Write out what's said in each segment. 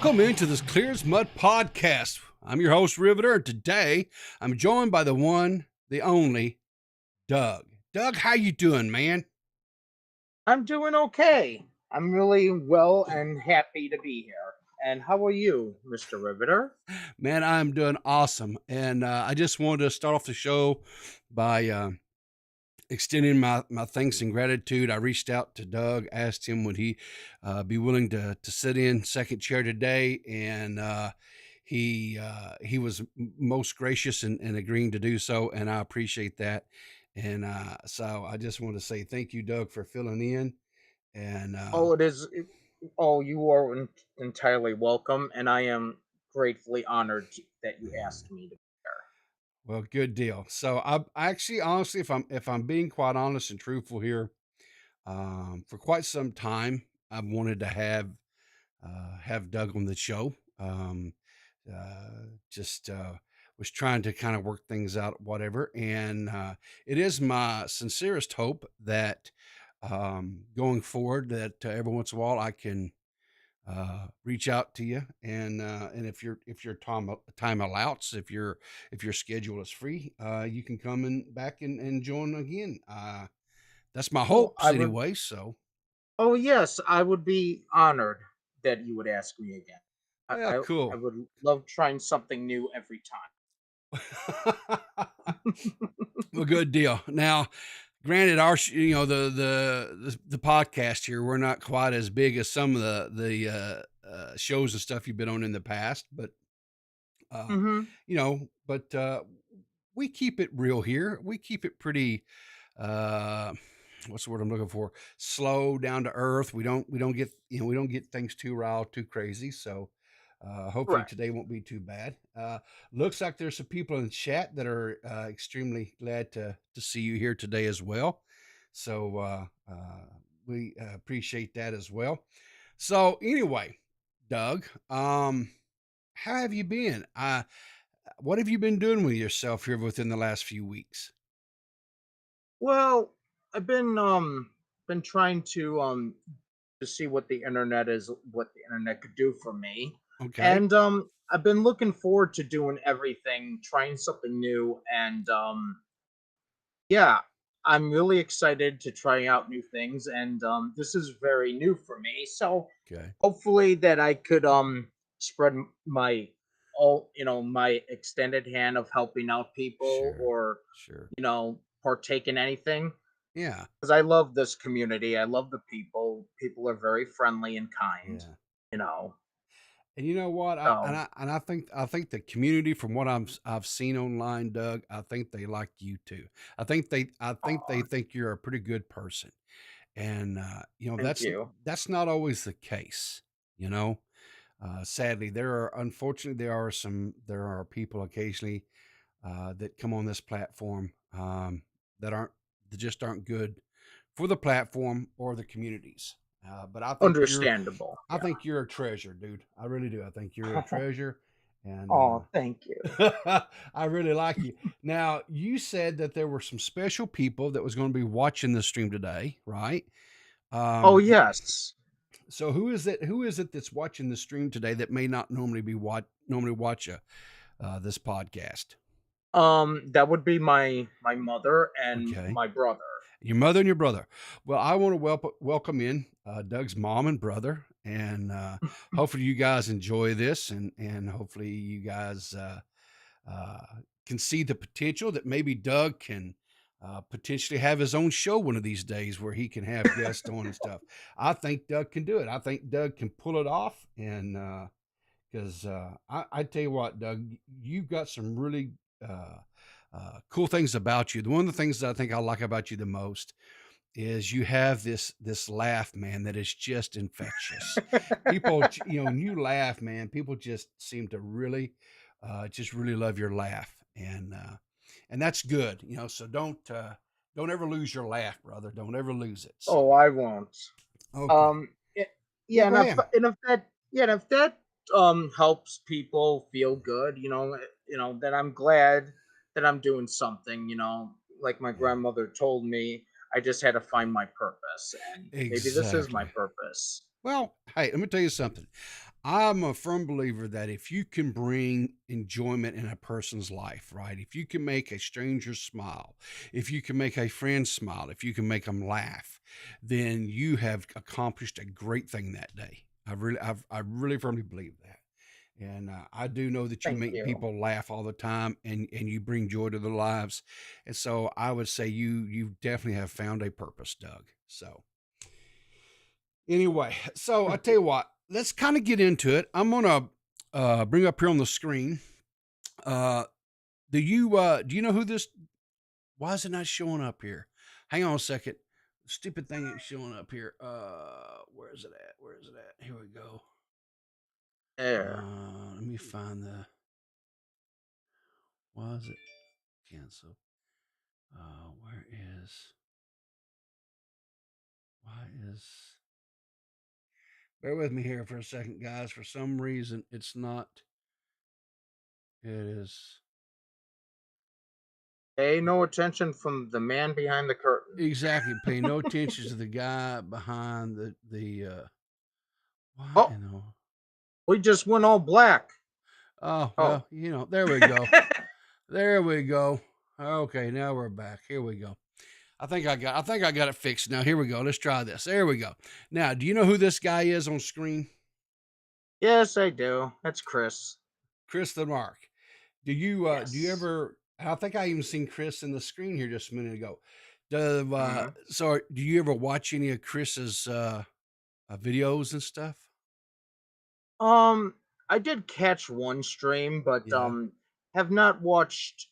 Welcome into this Clear as Mud podcast. I'm your host, Riveter, and today I'm joined by the one, the only, Doug. Doug, how you doing, man? I'm doing okay. I'm really well and happy to be here. And how are you, Mr. Riveter? Man, I'm doing awesome. And I just wanted to start off the show by extending my thanks and gratitude. I reached out to Doug, asked him would he be willing to sit in second chair today, and he was most gracious in agreeing to do so, and I appreciate that. And so I just want to say thank you, Doug, for filling in. And Oh, it is. Oh, you are entirely welcome, and I am gratefully honored that you asked me to be here. well, good deal. So I actually, honestly, if I'm being quite honest and truthful here, for quite some time I've wanted to have Doug on the show. Just was trying to kind of work things out, whatever. And it is my sincerest hope that going forward, that every once in a while I can reach out to you, and if your time allows, if your schedule is free, you can come and back and join again. That's my Oh, hopes I would. anyway. So Oh, yes, I would be honored that you would ask me again. I, yeah, I, I cool. would love trying something new every Well, good deal. Now, granted, the podcast here, we're not quite as big as some of the shows and stuff you've been on in the past, but uh, time. but we keep it real here. We keep it pretty. Uh, what's the word I'm looking for? Slow, down to earth. We don't get things too riled, too crazy. So hopefully Right. today won't be too bad. Looks like there's some people in the chat that are extremely glad to see you here today as well. So we appreciate that as well. So anyway, Doug, how have you been? What have you been doing with yourself here within the last few weeks? Well, I've been trying to see what the internet could do for me. Okay. And I've been looking forward to doing everything, trying something new, and yeah, I'm really excited to try out new things, and this is very new for me. So Okay. hopefully that I could spread my my extended hand of helping out people, Sure. or Sure. partake in anything, Yeah. because I love this community. I love the people. People are very friendly and kind. Yeah. You know. And you know what? I and So, I and I think the community, from what I've seen online, Doug, I think they like you too. I think they aw, think you're a pretty good person. And thank you. that's not always the case, you know. Sadly, there are people occasionally that come on this platform that just aren't good for the platform or the communities. But Understandable. I think you're a treasure, dude. I really do. I think you're a Yeah. treasure, and Oh, thank you. I really like you. Now, you said that there were some special people that was going to be watching the stream today, right? Oh, Um, yes. so who is it? Who is it that's watching the stream today that may not normally watch this podcast? That would be my mother and Okay. my brother. Your mother and your brother. Well, I want to welcome in Doug's mom and brother, and hopefully you guys enjoy this, and hopefully you guys uh, can see the potential that maybe Doug can potentially have his own show one of these days where he can have guests on and stuff. I think Doug can do it. I think Doug can pull it off, and because I tell you what, Doug, you've got some really cool things about you. One of the things that I think I like about you the most is you have this laugh, man, that is just infectious. When you laugh, man, people just seem to really, just really love your laugh, and that's good. So don't ever lose your laugh, brother. Don't ever lose it. Oh, So I won't. okay, Um, it, yeah, yeah, go ahead. and if that helps people feel good, then I'm glad that I'm doing something. Like my Yeah, grandmother told me, I just had to find my purpose, and maybe this is my exactly. purpose. Well, hey, let me tell you something. I'm a firm believer that if you can bring enjoyment in a person's life, right? If you can make a stranger smile, if you can make a friend smile, if you can make them laugh, then you have accomplished a great thing that day. I really firmly believe that. And I do know that you Thank make you. people laugh all the time, and you bring joy to their lives. And so I would say you definitely have found a purpose, Doug. So anyway, so I tell you what, let's kind of get into it. I'm gonna bring up here on the screen. Uh, do you know who this? Why is it not showing up here? Hang on a second. Stupid thing ain't showing up here. Where is it at? Where is it at? Here we go. There. Let me find the. Why is it cancel? Where is? Why is? Bear with me here for a second, guys. For some reason, it's not. It is. Pay no attention from the man behind the curtain. Exactly. Pay no attention to the guy behind the why Oh, in the we just went all black. oh Oh. well, there we go. There we go. Okay, now we're back. Here we go. I think I got it fixed now. Here we go. Let's try this. There we go. Now, do you know who this guy is on screen? Yes, I do. That's Chris. Chris the Mark. Do you Yes. ever I think I even seen Chris in the screen here just a minute ago. Hmm. So do you ever watch any of Chris's videos and stuff? Um, I did catch one stream, but Yeah. have not watched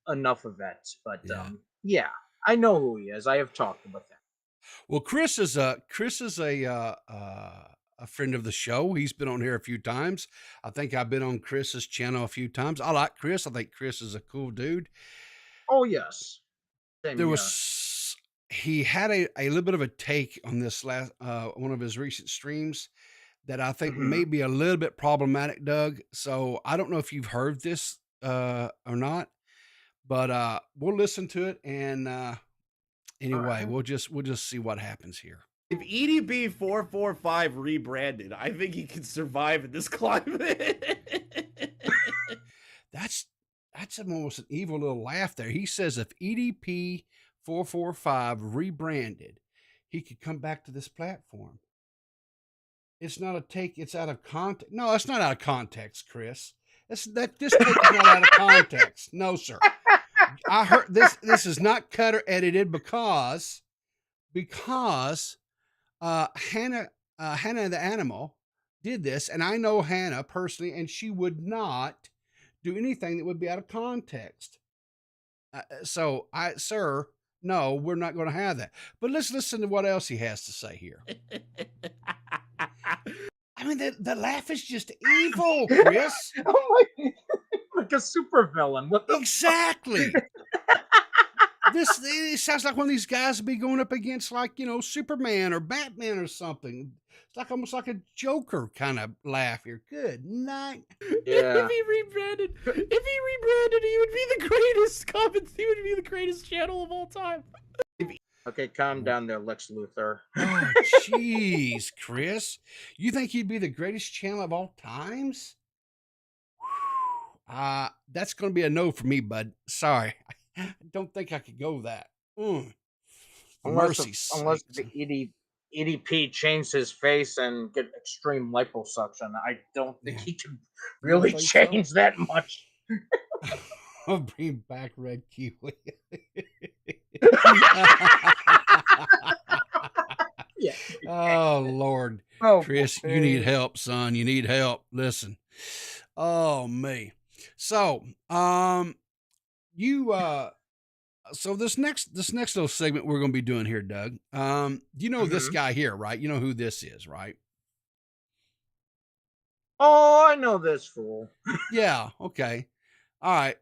enough of it. But Yeah. yeah, I know who he is. I have talked with him. Well, Chris is a friend of the show. He's been on here a few times. I think I've been on Chris's channel a few times. I like Chris. I think Chris is a cool dude. Oh yes, same There here. was he had a little bit of a take on this last one of his recent streams that I think may Hmm. be a little bit problematic, Doug. So I don't know if you've heard this or not, but we'll listen to it and All anyway, right. we'll just see what happens here. If EDB445 rebranded, I think he could survive in this climate. That's that's almost an evil little laugh there. He says if EDP 445 rebranded, he could come back to this platform. It's not a take, it's out of context. No, it's not out of context, Chris. This take is not out of context. No, sir. I heard this is not cut or edited because Hannah the animal did this, and I know Hannah personally, and she would not do anything that would be out of context. So sir, no, we're not going to have that. But let's listen to what else he has to say here. I mean, the laugh is just evil, Chris. Oh my, like a super villain. What the Exactly. This it sounds like one of these guys would be going up against like Superman or Batman or something. It's like almost like a Joker kind of laugh here. Good night. Yeah. If he rebranded, he would be the greatest comments. He would be the greatest channel of all time. Okay, calm down there, Lex Luthor. Oh, jeez, Chris. You think he'd be the greatest channel of all times? That's going to be a no for me, bud. Sorry. I don't think I could go that. For mercy's Unless sakes. the EDP changed his face and get extreme liposuction, I don't think Yeah. he can You don't really think so? change that much. I'll bring back Red Kiwi. Yeah. Oh, Lord. Oh, Chris, you need help, son. You need help. Listen. Oh, me. So, you so this next little segment we're going to be doing here, Doug. You know this Mhm. guy here, right? You know who this is, right? Oh, I know this fool. Yeah, okay. All right.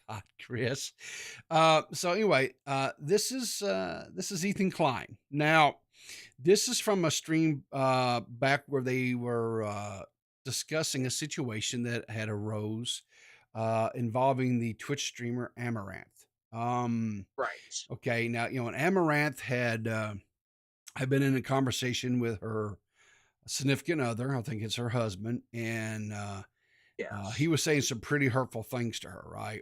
God, Chris. So anyway, this is Ethan Klein. Now, this is from a stream back where they were discussing a situation that had arose involving the Twitch streamer Amaranth. Right. Okay, now and Amaranth had been in a conversation with her significant other. I think it's her husband, and Yes. he was saying some pretty hurtful things to her, right?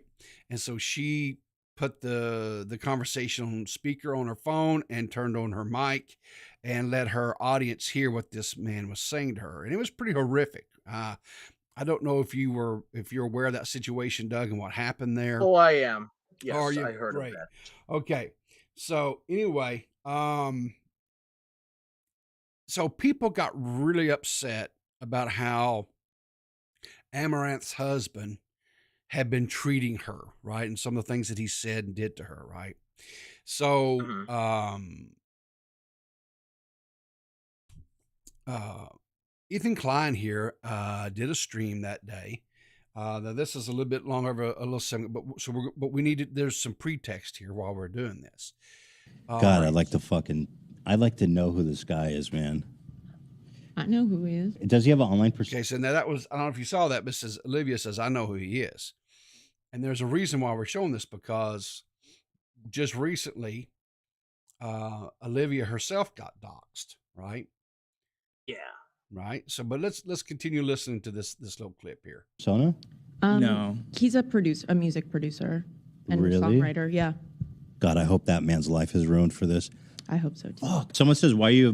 And so she put the conversation on speaker on her phone and turned on her mic and let her audience hear what this man was saying to her, and it was pretty horrific. I don't know if you're aware of that situation, Doug, and what happened there. Oh, I am. Are Yes, you? I heard of Great. that. Okay. So anyway, so people got really upset about how Amaranth's husband had been treating her, right? And some of the things that he said and did to her, right? So, Mhm. Ethan Klein here did a stream that day. Now this is a little bit longer of a little segment, but we needed, there's some pretext here while we're doing this. God, I'd like to know who this guy is, man. I know who he is. Does he have an online persona? Okay, so now that was, I don't know if you saw that, but Olivia says, I know who he is. And there's a reason why we're showing this, because just recently, Olivia herself got doxxed, right? Yeah. Right. So, but let's continue listening to this little clip here. Persona? No. He's a music producer and Really? songwriter. Yeah. God, I hope that man's life is ruined for this. I hope so too. Fuck. Someone says, "Why are you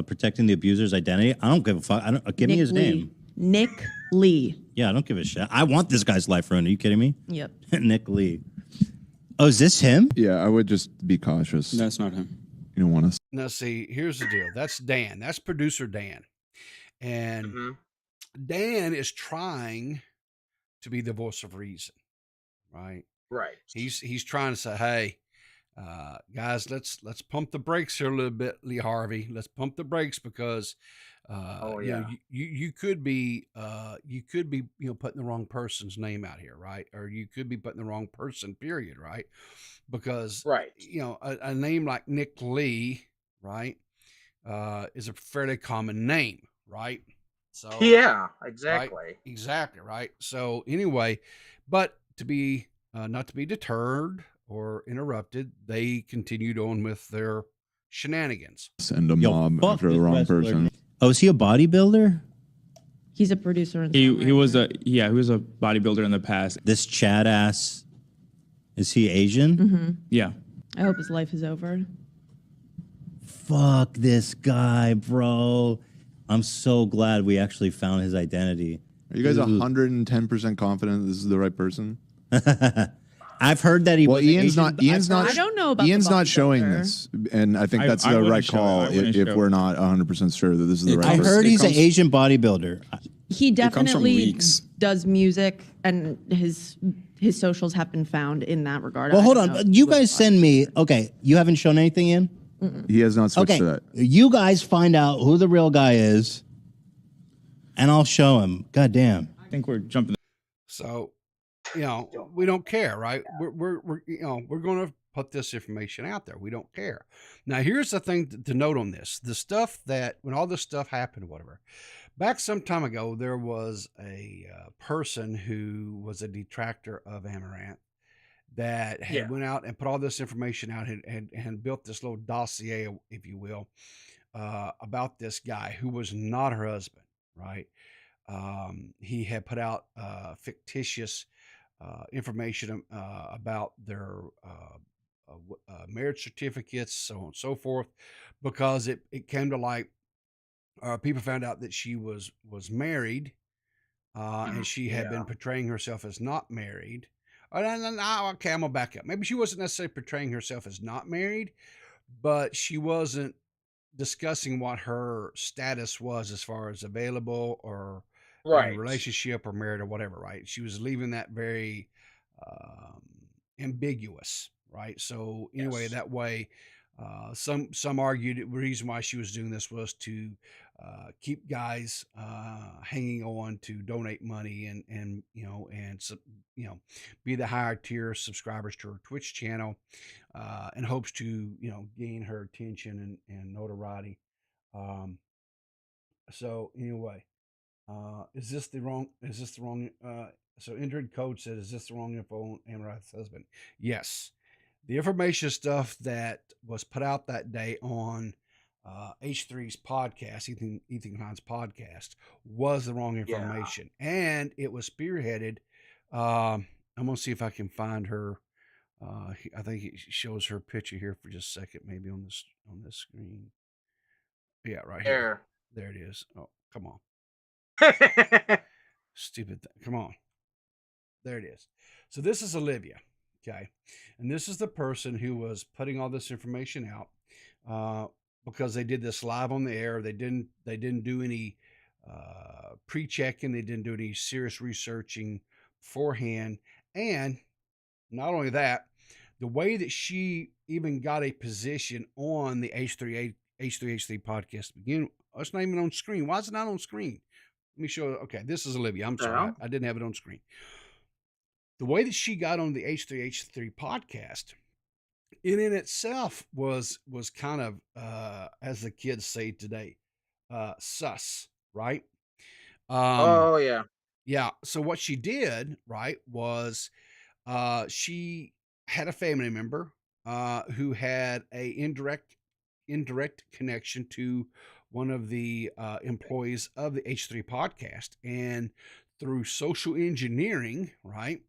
protecting the abuser's identity?" I don't give a fuck. Give me his name. Nick Lee. Yeah, I don't give a shit. I want this guy's life ruined. Are you kidding me? Yep. Nick Lee. Oh, is this him? Yeah, I would just be cautious. That's not him. You don't want to. Now, see, here's the deal. That's Dan. That's producer Dan. And Mhm. Dan is trying to be the voice of reason, right? Right. He's trying to say, hey, guys, let's pump the brakes here a little bit, Lee Harvey. Let's pump the brakes, because you know, you could be putting the wrong person's name out here, right? Or you could be putting the wrong person, period, right? Because Right. you know, a name like Nick Lee, right, is a fairly common name, right? So Yeah, exactly. right, exactly, right. So anyway, but to be not to be deterred or interrupted, they continued on with their shenanigans. Send a Yo, mob fuck after the this wrong wrestler. person. Oh, is he a bodybuilder? He's a producer and He was songwriter. he was a bodybuilder in the past. This Chad ass, is he Asian? Yeah. I hope his life is over. Fuck this guy, bro. I'm so glad we actually found his identity. Are you guys 110% confident this is the right person? I've heard that he Well, was Ian's Asian, not. but Ian's I've not. heard- I don't know about Ian's the not showing bodybuilder. this, and I think that's I the wouldn't right show it. call I wouldn't if show we're it. not 100% sure that this is the right I person. heard he's an comes- Asian bodybuilder. He comes from definitely leaks. does music, and his socials have been found in that regard. Well, I hold don't on. know You what guys send me. Okay, you haven't shown anything in. He has not switched Okay, to that. you guys find out who the real guy is, and I'll show him. God damn. I think we're jumping. So, you know, we don't care, right? We're you know, we're going to put this information out there. We don't care. Now, here's the thing to note on this: the stuff that when all this stuff happened, whatever. Back some time ago, there was a person who was a detractor of Amaranth that had went out and put all this information out and built this little dossier, if you will, about this guy who was not her husband, right? He had put out fictitious information about their marriage certificates, so on and so forth, because it came to light. People found out that she was married, and she had been portraying herself as not married. Okay, I'm gonna back up. Maybe she wasn't necessarily portraying herself as not married, but she wasn't discussing what her status was as far as available or in a Right. relationship or married or whatever, right? She was leaving that very ambiguous, right? So anyway, Yes. that way, some argued the reason why she was doing this was to keep guys hanging on to donate money and you know be the higher tier subscribers to her Twitch channel, in hopes to gain her attention and notoriety. So anyway, is this the wrong? So Indrid Code said, "Is this the wrong info on Amaranth's husband?" Yes, the information stuff that was put out that day on H3's podcast, Ethan Klein's podcast, was the wrong Yeah. information, and it was spearheaded. I'm gonna see if I can find her. I think it shows her picture here for just a second, maybe on this screen. Yeah, right here. There it is. Oh, come on, stupid thing. Come on. There it is. So this is Olivia, okay, and this is the person who was putting all this information out because they did this live on the air. They didn't do any pre-checking. They didn't do any serious researching beforehand, and not only that, the way that she even got a position on the H3 podcast to begin, it's not even on screen. Why is it not on screen? Let me show. Okay, this is Olivia. I'm sorry, I didn't have it on screen. The way that she got on the H3 podcast, in itself was kind of, as the kids say today, sus, right? Oh yeah. Yeah. So what she did, right, was she had a family member who had a indirect connection to one of the employees of the H3 podcast, and through social engineering, right,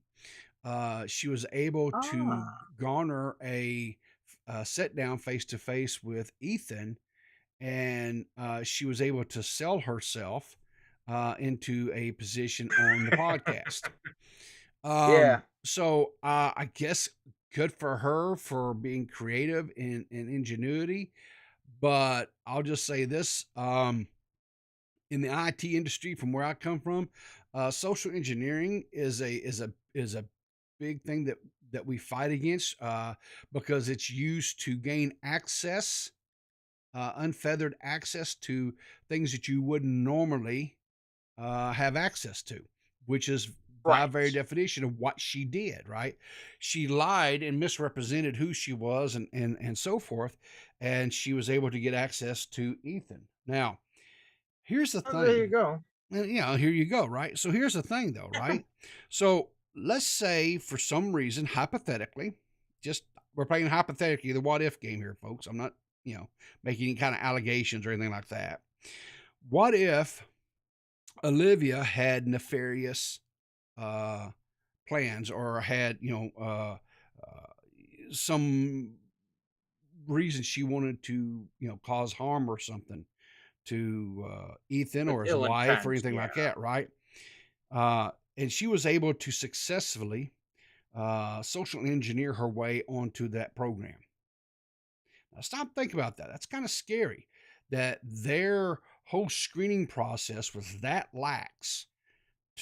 she was able to garner a sit down face to face with Ethan, and she was able to sell herself into a position on the podcast. Yeah. So I guess good for her for being creative and ingenuity, but I'll just say this: in the IT industry, from where I come from, social engineering is a big thing that we fight against because it's used to gain access, unfeathered access to things that you wouldn't normally have access to, which is by very definition of what she did, right? She lied and misrepresented who she was and so forth, and she was able to get access to Ethan. Now, here's the thing. There you go. Here you go, right? So here's the thing, though, right? So let's say for some reason, hypothetically, just we're playing hypothetically the what if game here, folks. I'm not, making any kind of allegations or anything like that. What if Olivia had nefarious plans, or had some reason she wanted to cause harm or something to Ethan or his wife or anything like that, right? And she was able to successfully social engineer her way onto that program. Now stop thinking about that. That's kind of scary that their whole screening process was that lax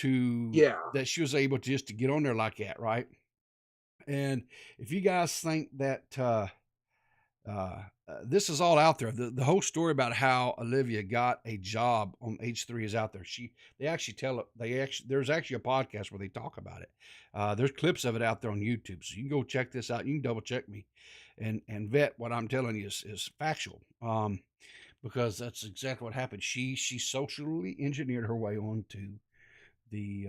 that she was able to just to get on there like that, right? And if you guys think that this is all out there, the whole story about how Olivia got a job on H3 is out there. There's actually a podcast where they talk about it. There's clips of it out there on YouTube, so you can go check this out. You can double check me and vet what I'm telling you is factual. Because that's exactly what happened. She socially engineered her way onto the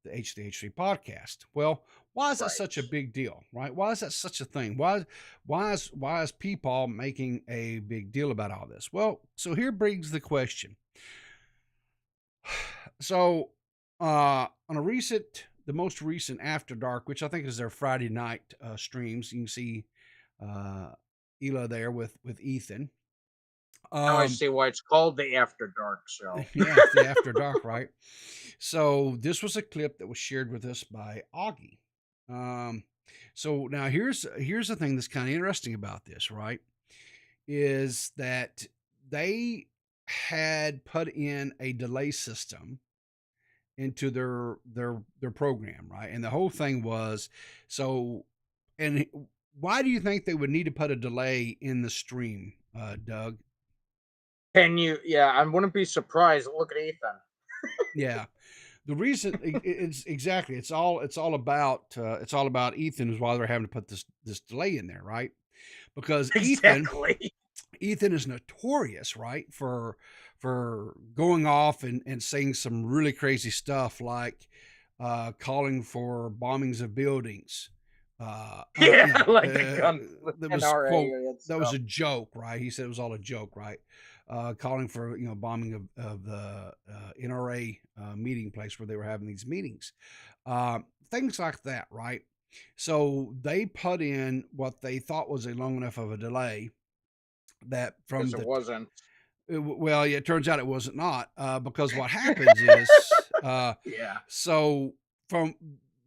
H3 podcast. Well, why is that such a big deal, right? Why is that such a thing? Why is people making a big deal about all this? Well, so here brings the question. So on the most recent After Dark, which I think is their Friday night streams, you can see Ela there with Ethan. Now I see why it's called the After Dark show. Yeah, it's the After Dark, right? So this was a clip that was shared with us by Augie. So now here's the thing that's kind of interesting about this, right? Is that they had put in a delay system into their program, right? And the whole thing was and why do you think they would need to put a delay in the stream, Doug? I wouldn't be surprised. Look at Ethan. Yeah. The reason it's exactly, it's all about Ethan is why they're having to put this delay in there, right? Because Ethan is notorious, right, for going off and saying some really crazy stuff like calling for bombings of buildings, Yeah, like the gun with that was NRA quote and that was stuff. a joke, right? He said it was all a joke, right? Calling for bombing of the NRA meeting place where they were having these meetings, things like that, right? So they put in what they thought was a long enough of a delay that from Because it the wasn't. well, yeah, it turns out it wasn't not because what happens is Yeah. so from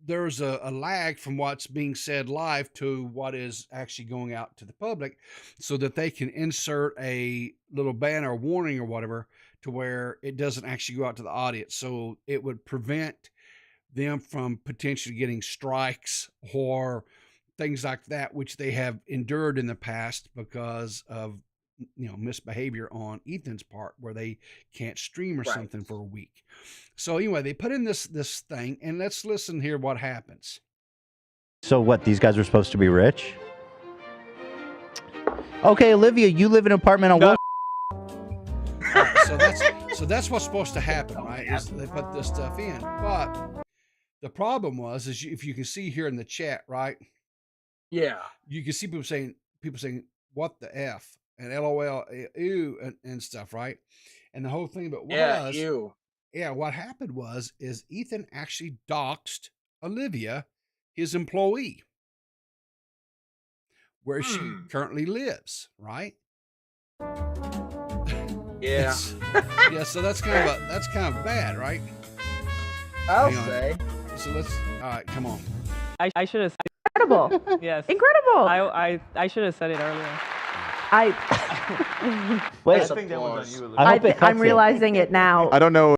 there's a lag from what's being said live to what is actually going out to the public so that they can insert a little banner warning or whatever to where it doesn't actually go out to the audience. So it would prevent them from potentially getting strikes or things like that, which they have endured in the past because of misbehavior on Ethan's part where they can't stream or Right. something for a week. So anyway, they put in this thing, and let's listen here what happens. So what, these guys were supposed to be rich? Okay, Olivia, you live in an apartment on So that's what's supposed to happen, right? Is they put this stuff in. But the problem was if you can see here in the chat, right? Yeah. You can see people saying what the F and LOL, ew, and stuff, right? And the whole thing about Yeah, you. what happened is Ethan actually doxed Olivia, his employee, where she currently lives, right? Yeah. Yeah, so that's kind of bad, right? I'll Hang on. say. So all right, come on. I should have. Incredible. Yes. Incredible. I should have said it earlier. Wait, That's applause. I'm realizing it now. I don't know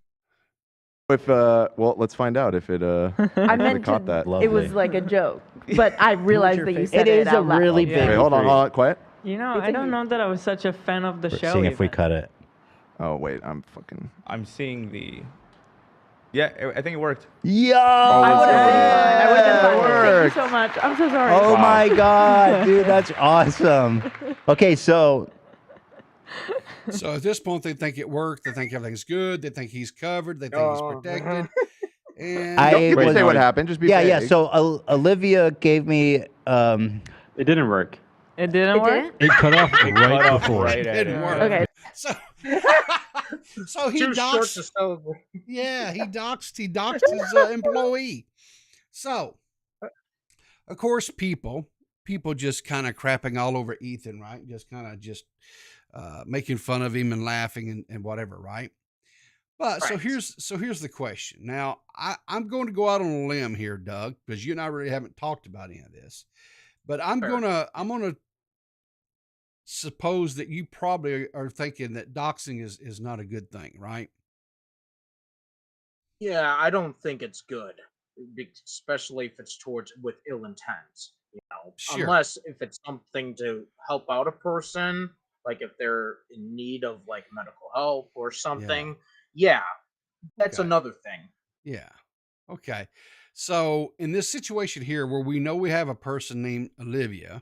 if well, let's find out if it I meant caught that. it was like a joke, but I realized that you said It is a out loud. really Yeah. big. Wait, hold on, quiet. You know, I don't know that I was such a fan of the show. Seeing if we even. cut it. Oh wait, I'm fucking. I'm seeing the. Yeah, I think it worked. Yo! I would have been fine. I would have been fine. Thank you Worked. so much. I'm so sorry. Oh my god, dude, that's awesome. Okay, so So at this point, they think it worked. They think everything's good. They think he's covered. They think he's protected. And You can was- say what happened. Just be yeah. vague. So Olivia gave me. It didn't work. It didn't work. It cut off right before. Right it at didn't it. work. Okay. So, so he Too short doxed. to spell. Yeah, he doxed his employee. So, of course, people just kind of crapping all over Ethan, right? Just kind of making fun of him and laughing and whatever, right? But so Right. here's the question. Now, I'm going to go out on a limb here, Doug, because you and I really haven't talked about any of this. But I'm Sure. gonna suppose that you probably are thinking that doxing is not a good thing, right? Yeah, I don't think it's good, especially if it's with ill intent. Sure. Unless if it's something to help out a person, like if they're in need of like medical help or something. Yeah, that's Okay. another thing. Yeah. Okay. So in this situation here, where we know we have a person named Olivia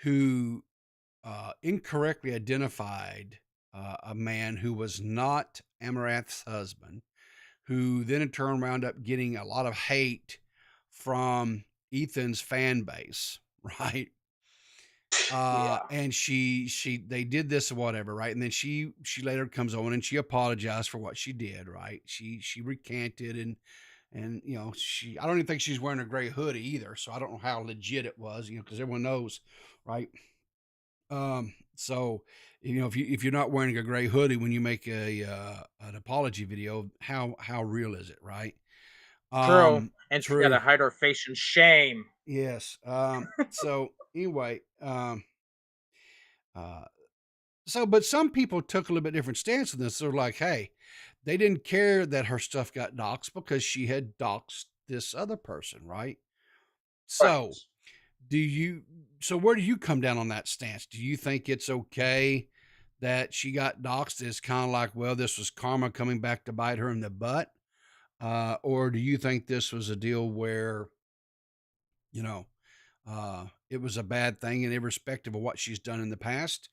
who incorrectly identified a man who was not Amaranth's husband, who then in turn wound up getting a lot of hate from Ethan's fan base, right? And they did this or whatever, right? And then she later comes on and she apologized for what she did, right? She recanted and I don't even think she's wearing a gray hoodie either, so I don't know how legit it was, because everyone knows, right? So if you're not wearing a gray hoodie when you make an apology video, how real is it, right? True. And true. she got to hide her face in shame. Yes. So anyway, but some people took a little bit different stance on this. They're like, hey, they didn't care that her stuff got doxxed because she had doxed this other person, right? So Right. So where do you come down on that stance? Do you think it's okay that she got doxxed? It's kind of like, well, this was karma coming back to bite her in the butt? Or do you think this was a deal where, it was a bad thing, and irrespective of what she's done in the past,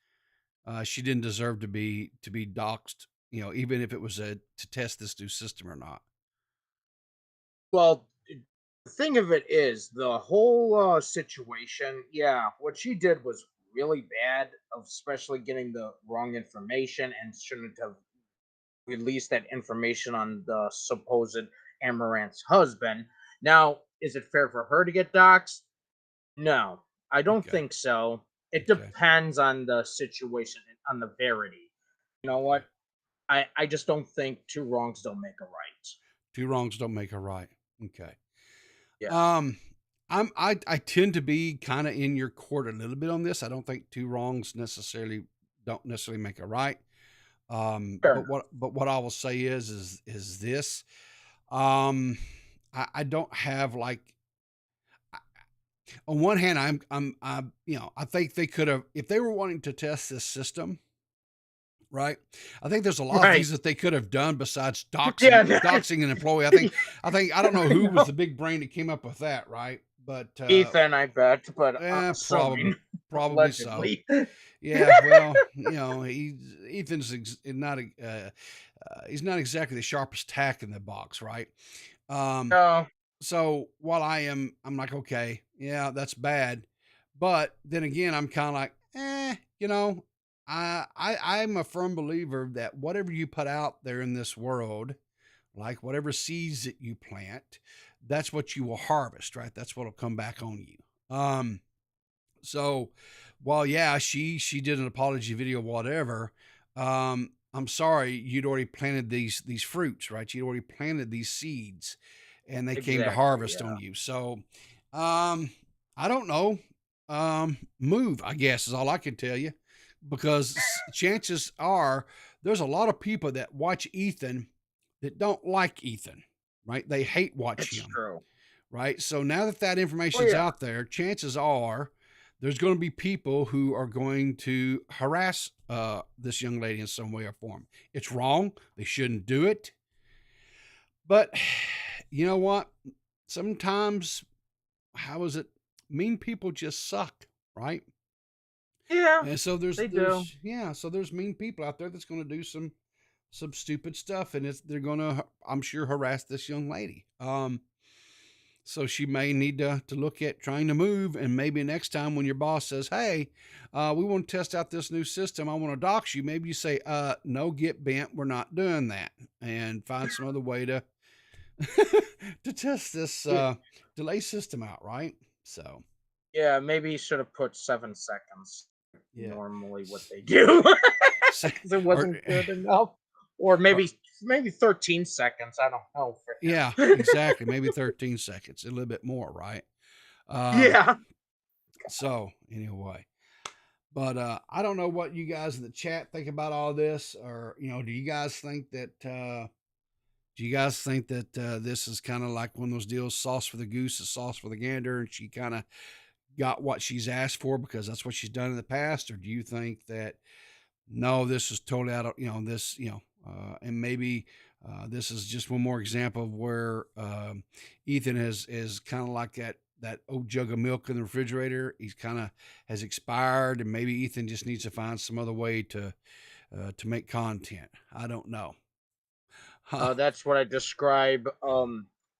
she didn't deserve to be doxxed, even if it was to test this new system or not? Well, The thing of it is, the whole situation, yeah, what she did was really bad, especially getting the wrong information and shouldn't have released that information on the supposed Amaranth's husband. Now, is it fair for her to get doxxed? No, I don't think so. It depends on the situation, on the verity. You know what? I just don't think two wrongs don't make a right. Two wrongs don't make a right. Okay. Yeah. I tend to be kind of in your court a little bit on this. I don't think two wrongs don't necessarily make a right. But what I will say is this. I don't have like, on one hand, I think they could have, if they were wanting to test this system, right? I think there's a lot of things that they could have done besides doxing an employee. I don't know who was the big brain that came up with that, right? But Ethan, I bet, but probably so. Yeah, well, Ethan's not he's not exactly the sharpest tack in the box, right? No. So while I'm like, okay, yeah, that's bad, but then again, I'm kind of like, I'm a firm believer that whatever you put out there in this world, like whatever seeds that you plant, that's what you will harvest, right? That's what'll come back on you. So while she did an apology video, whatever, I'm sorry, you'd already planted these fruits, right? You'd already planted these seeds and they came to harvest on you. So, I don't know, move, I guess is all I can tell you, because chances are there's a lot of people that watch Ethan that don't like Ethan, right? They hate watch him. True. Right. So now that information's out there, chances are there's going to be people who are going to harass this young lady in some way or form. It's wrong. They shouldn't do it. But you know what? Sometimes, mean people just suck, right? Yeah. And so there's mean people out there that's going to do some stupid stuff, and they're going to, I'm sure, harass this young lady. So she may need to look at trying to move, and maybe next time when your boss says, hey, we want to test out this new system, I want to dox you, maybe you say, no, get bent, we're not doing that, and find some other way to to test this delay system out, right? So yeah, maybe you should have put 7 seconds. Normally what they do. Because it wasn't good enough. Or maybe 13 seconds. I don't know. Yeah, exactly. Maybe 13 seconds, a little bit more, right? Yeah. So anyway, but I don't know what you guys in the chat think about all this, or do you guys think that this is kind of like one of those deals, sauce for the goose is sauce for the gander, and she kind of got what she's asked for because that's what she's done in the past? Or do you think that no, this is totally out of and maybe this is just one more example of where Ethan is kind of like that old jug of milk in the refrigerator. He's kind of has expired, and maybe Ethan just needs to find some other way to make content. I don't know. That's what I describe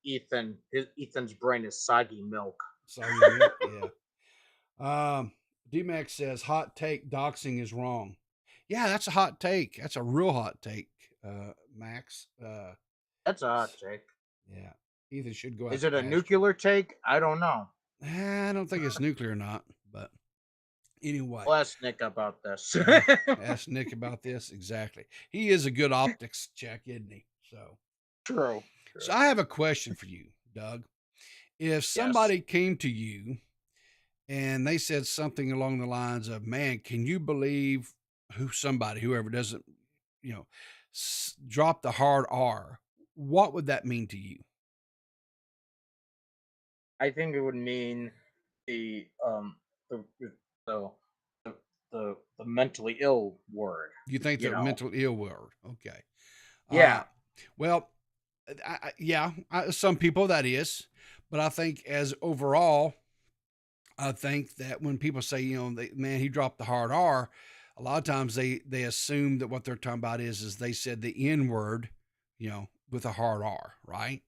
Ethan. Ethan's brain is soggy milk. Soggy milk, yeah. DMax says hot take, doxing is wrong. Yeah, that's a hot take. That's a real hot take, Max. That's a hot take. Yeah. Ethan should go out. Is it a nuclear take? I don't know. I don't think it's nuclear or not, but anyway. We'll ask Nick about this. Ask Nick about this. Exactly. He is a good optics check, isn't he? So True. So I have a question for you, Doug. If somebody came to you and they said something along the lines of, man, can you believe whoever doesn't, drop the hard R, what would that mean to you? I think it would mean the mentally ill word. You think the mentally ill word? Okay. Yeah. Well, some people that is, but I think as overall, I think that when people say, man, he dropped the hard R, a lot of times they assume that what they're talking about is they said the N word, with a hard R, right?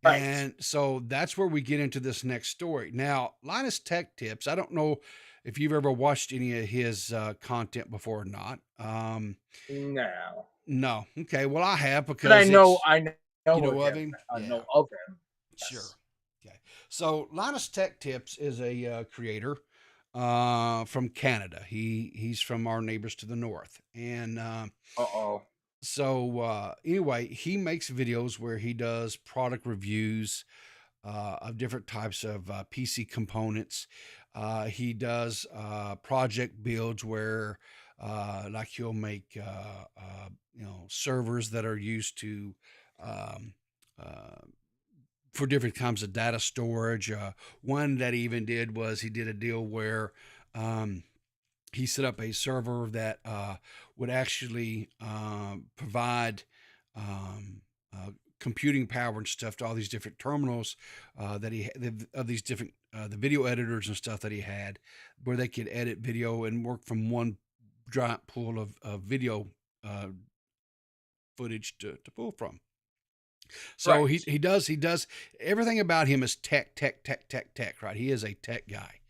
Right. And so that's where we get into this next story. Now, Linus Tech Tips, I don't know if you've ever watched any of his content before or not. No. No. Okay. Well, I have But I because know it's, I know you know of of him. him. I Yeah. know of him. Sure. Yes. Okay. So Linus Tech Tips is a creator from Canada. He's from our neighbors to the north. And Uh-oh. so anyway, he makes videos where he does product reviews of different types of PC components. He does project builds where, like, he'll make servers that are used to um, uh, for different kinds of data storage. One that he even did was he did a deal where um, he set up a server that would actually provide um, computing power and stuff to all these different terminals that he of these different the video editors and stuff that he had, where they could edit video and work from one giant pool of video uh, footage to pull from. So Right. he does everything about him is tech, right? He is a tech guy.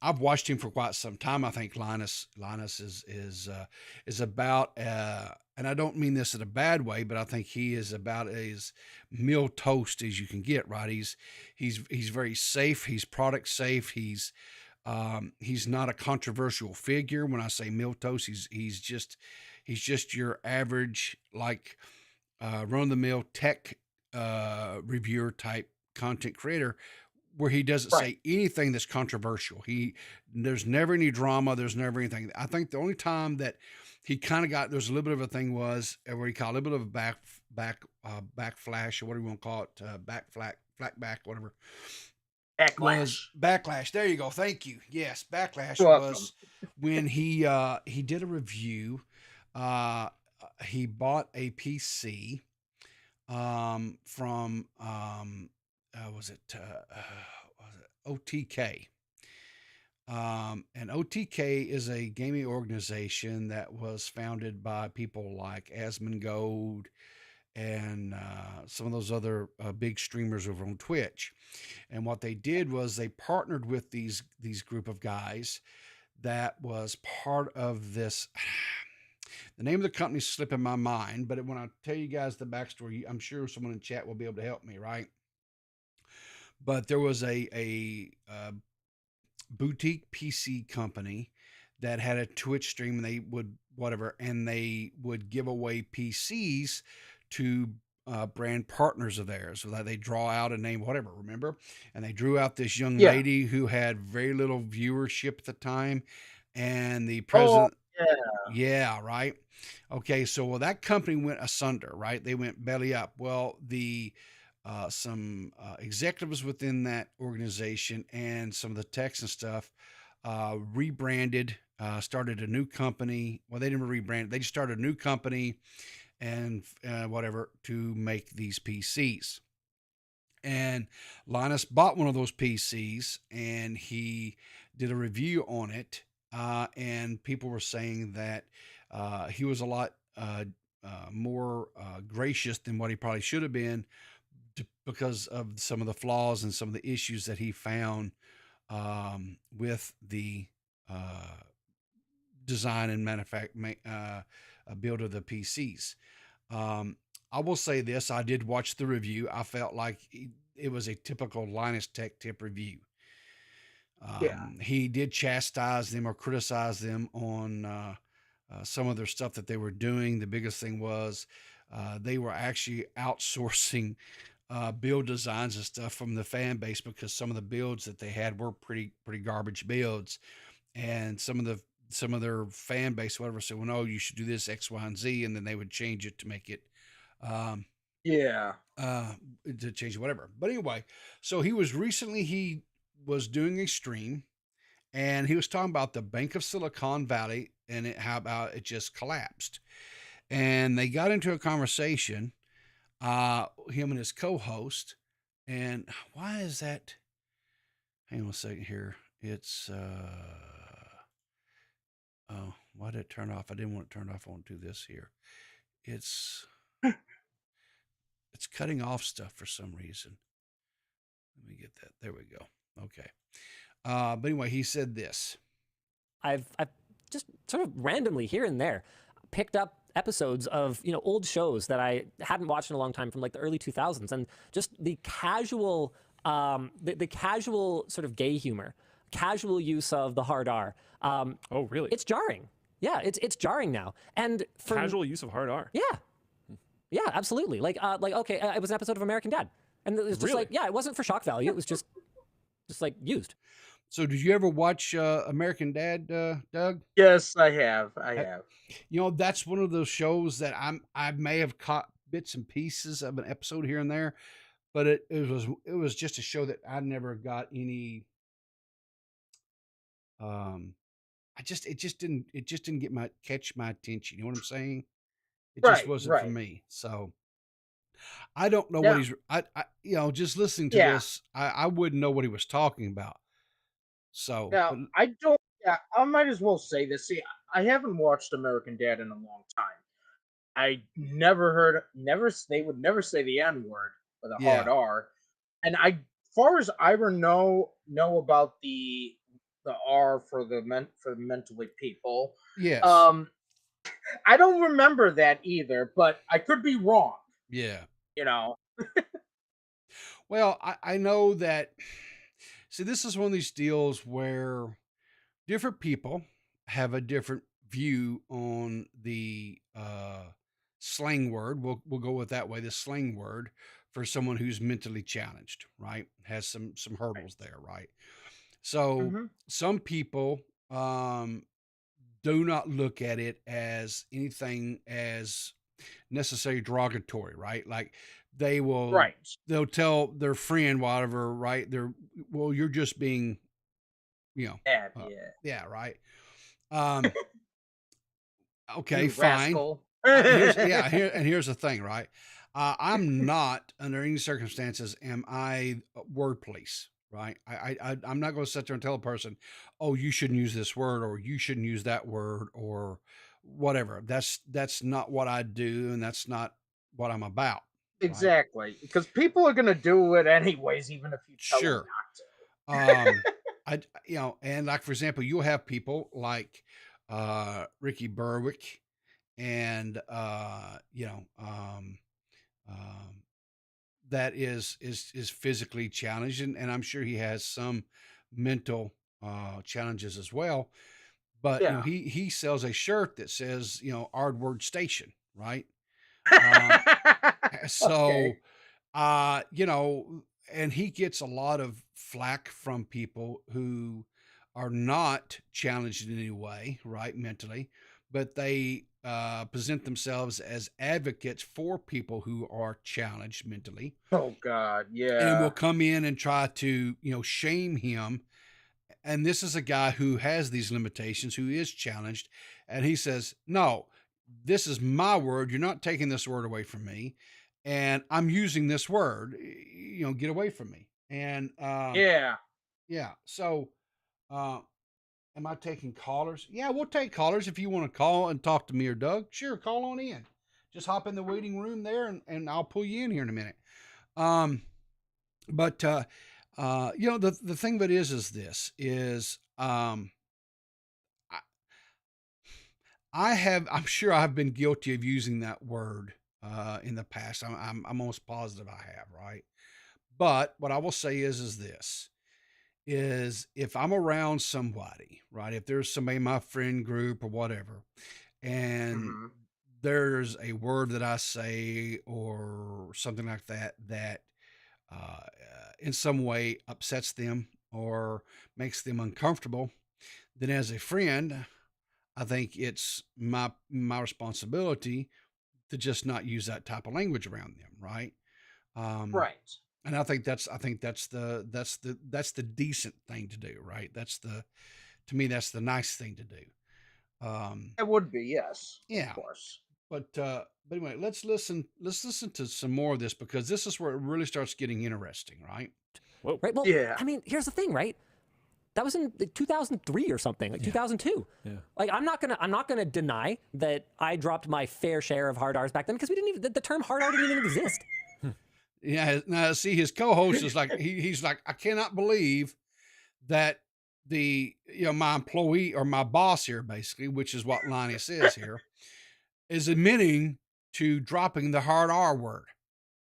I've watched him for quite some time. I think Linus is about and I don't mean this in a bad way, but I think he is about as milk toast as you can get, right? He's very safe. He's product safe. He's not a controversial figure. When I say milk toast, he's just your average, like run of the mill tech reviewer type content creator, where he doesn't Right. say anything that's controversial. There's never any drama. There's never anything. I think the only time that he kind of got, there's a little bit of a thing was where he called a little bit of a backflash, or whatever you want to call it, back, whatever. Backlash. Was backlash. There you go. Thank you. Yes, backlash You're welcome. was when he did a review. He bought a PC from was it OTK? And OTK is a gaming organization that was founded by people like Asmongold and some of those other big streamers over on Twitch. And what they did was they partnered with these group of guys that was part of this. The name of the company's slipping my mind, but when I tell you guys the backstory, I'm sure someone in chat will be able to help me, right? But there was a boutique PC company that had a Twitch stream, and they would give away PCs to brand partners of theirs. So that they draw out a name, whatever, remember? And they drew out this young Yeah. lady who had very little viewership at the time, and the Oh, president. yeah. Yeah, right. Okay, so that company went asunder, right? They went belly up. Well, some executives within that organization and some of the techs and stuff rebranded, started a new company. Well, they didn't rebrand; they just started a new company and whatever to make these PCs. And Linus bought one of those PCs, and he did a review on it. And people were saying that he was a lot more gracious than what he probably should have been because of some of the flaws and some of the issues that he found with the design and build of the PCs. I will say this: I did watch the review. I felt like it was a typical Linus Tech Tip review. He did chastise them or criticize them on some of their stuff that they were doing. The biggest thing was they were actually outsourcing build designs and stuff from the fan base, because some of the builds that they had were pretty garbage builds, and some of their fan base, whatever, said, well, no, you should do this X, Y, and Z, and then they would change it to make it to change whatever. But anyway, so he was doing a stream, and he was talking about the Bank of Silicon Valley and how about it just collapsed. And they got into a conversation, him and his co-host. And why is that? Hang on a second here. It's oh, why did it turn off? I didn't want it turned off. I want to do this here. It's It's cutting off stuff for some reason. Let me get that. There we go. Okay. But anyway, he said this. I've just sort of randomly here and there picked up episodes of, you know, old shows that I hadn't watched in a long time from like the early 2000s, and just the casual the casual sort of gay humor, casual use of the hard R. Oh, really? It's jarring. Yeah, it's jarring now. And for Casual use of hard R. Yeah, absolutely. Like okay, it was an episode of American Dad, and it was just like, yeah, it wasn't for shock value. It was just like used. So did you ever watch American Dad, Doug? Yes, I have. I have. You know, that's one of those shows that I may have caught bits and pieces of an episode here and there, but it was just a show that I never got any. It just didn't catch my attention. You know what I'm saying? It just wasn't for me. So I don't know what he's. I you know, just listening to this, I wouldn't know what he was talking about. So now I don't. Yeah, I might as well say this. See, I haven't watched American Dad in a long time. I never heard. They would never say the N word with a hard R, and far as I know about the R for the mentally people. Yes. I don't remember that either, but I could be wrong. Yeah. You know. Well, I know that. See, this is one of these deals where different people have a different view on the slang word. We'll go with that way. The slang word for someone who's mentally challenged, right? Has some hurdles there, right? So some people do not look at it as anything as necessarily derogatory, right? Like they'll tell their friend whatever, right? Well, you're just being, you know, yeah, right. Okay, you fine. Here's the thing, right? I'm not under any circumstances am I word police, right? I'm not going to sit there and tell a person, oh, you shouldn't use this word or you shouldn't use that word or whatever. That's not what I do, and that's not what I'm about. Exactly, because people are going to do it anyways, even if you tell them not to. And like for example, you'll have people like Ricky Berwick, and that is physically challenged, and I'm sure he has some mental challenges as well. But you know, he sells a shirt that says, you know, R word station, right? So you know, and he gets a lot of flack from people who are not challenged in any way, right, mentally, but they present themselves as advocates for people who are challenged mentally. Oh God, yeah. And will come in and try to, you know, shame him. And this is a guy who has these limitations, who is challenged, and he says, "No, this is my word. You're not taking this word away from me, and I'm using this word. You know, get away from me." And yeah. So, am I taking callers? Yeah, we'll take callers if you want to call and talk to me or Doug. Sure, call on in. Just hop in the waiting room there, and I'll pull you in here in a minute. But you know, the thing of it is this is I'm sure I've been guilty of using that word in the past. I'm almost positive I have, right? But what I will say is this is if I'm around somebody, right? If there's somebody in my friend group or whatever, and there's a word that I say or something like that in some way upsets them or makes them uncomfortable, then as a friend, I think it's my responsibility to just not use that type of language around them, right? Right. And I think that's the decent thing to do, right? To me, that's the nice thing to do. It would be, yes. Yeah. Of course. But anyway, let's listen to some more of this, because this is where it really starts getting interesting, right? Right. Well, yeah. I mean, here's the thing, right? That was in 2003 or something, like 2002. Yeah. Like, I'm not gonna deny that I dropped my fair share of hard R's back then, because we didn't even the term hard R didn't even exist. Yeah. Now, see, his co-host is like, he's like, I cannot believe that my employee or my boss here, basically, which is what Linus is here, is admitting to dropping the hard R word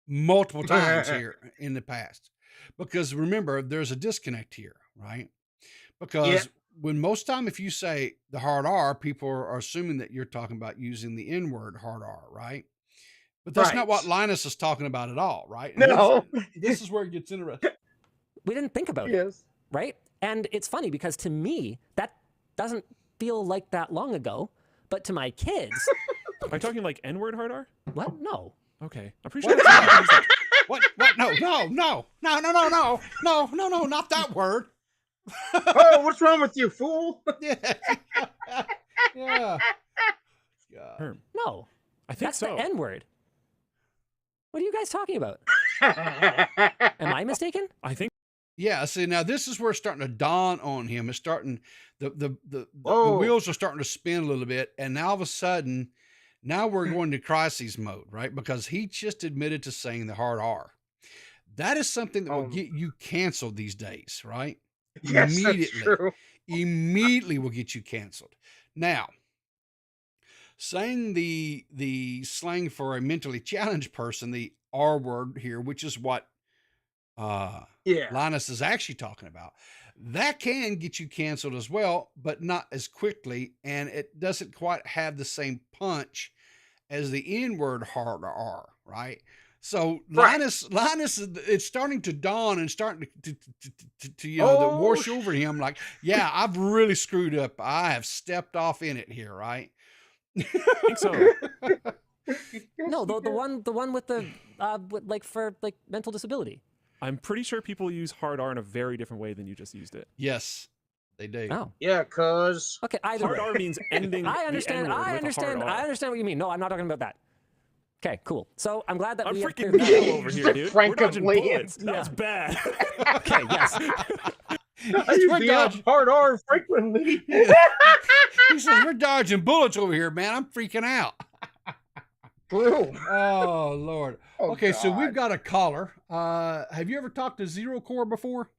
multiple times here in the past. Because remember, there's a disconnect here, right? Because when most time, if you say the hard R, people are assuming that you're talking about using the N word hard R, right? But that's not what Linus is talking about at all, right? And No. this is where it gets interesting. We didn't think about it, right? And it's funny because to me, that doesn't feel like that long ago. But to my kids... Are you talking like N-word hard R? What? No. Okay. I'm pretty sure that's What? No, not that word. Oh, what's wrong with you, fool? Yeah. Yeah. No. I think that's so. the N-word. What are you guys talking about? Am I mistaken? I think. Yeah. See, now this is where it's starting to dawn on him. It's starting the wheels are starting to spin a little bit, and now all of a sudden, now we're going to crisis mode, right? Because he just admitted to saying the hard R. That is something that will get you canceled these days, right? Yes, that's true. Immediately will get you canceled. Now, saying the slang for a mentally challenged person, the R word here, which is what Linus is actually talking about, that can get you canceled as well, but not as quickly, and it doesn't quite have the same punch as the N-word hard R, right? So Linus, it's starting to dawn and starting to wash over him. Like, yeah, I've really screwed up. I have stepped off in it here, right? I think so. No, the one with the for mental disability. I'm pretty sure people use hard R in a very different way than you just used it. Yes, they do. Oh, yeah, cause hard R means ending. I understand. I understand what you mean. No, I'm not talking about that. Okay, cool. So I'm glad that I'm we have freaking cleared that metal over here, dude. We're dodging bullets. That was bad. Okay, yes. I use the hard R frequently. He says, we're dodging bullets over here, man. I'm freaking out. True. Oh, Lord. Oh, okay, so God. we've got a caller. Have you ever talked to Zero Core before?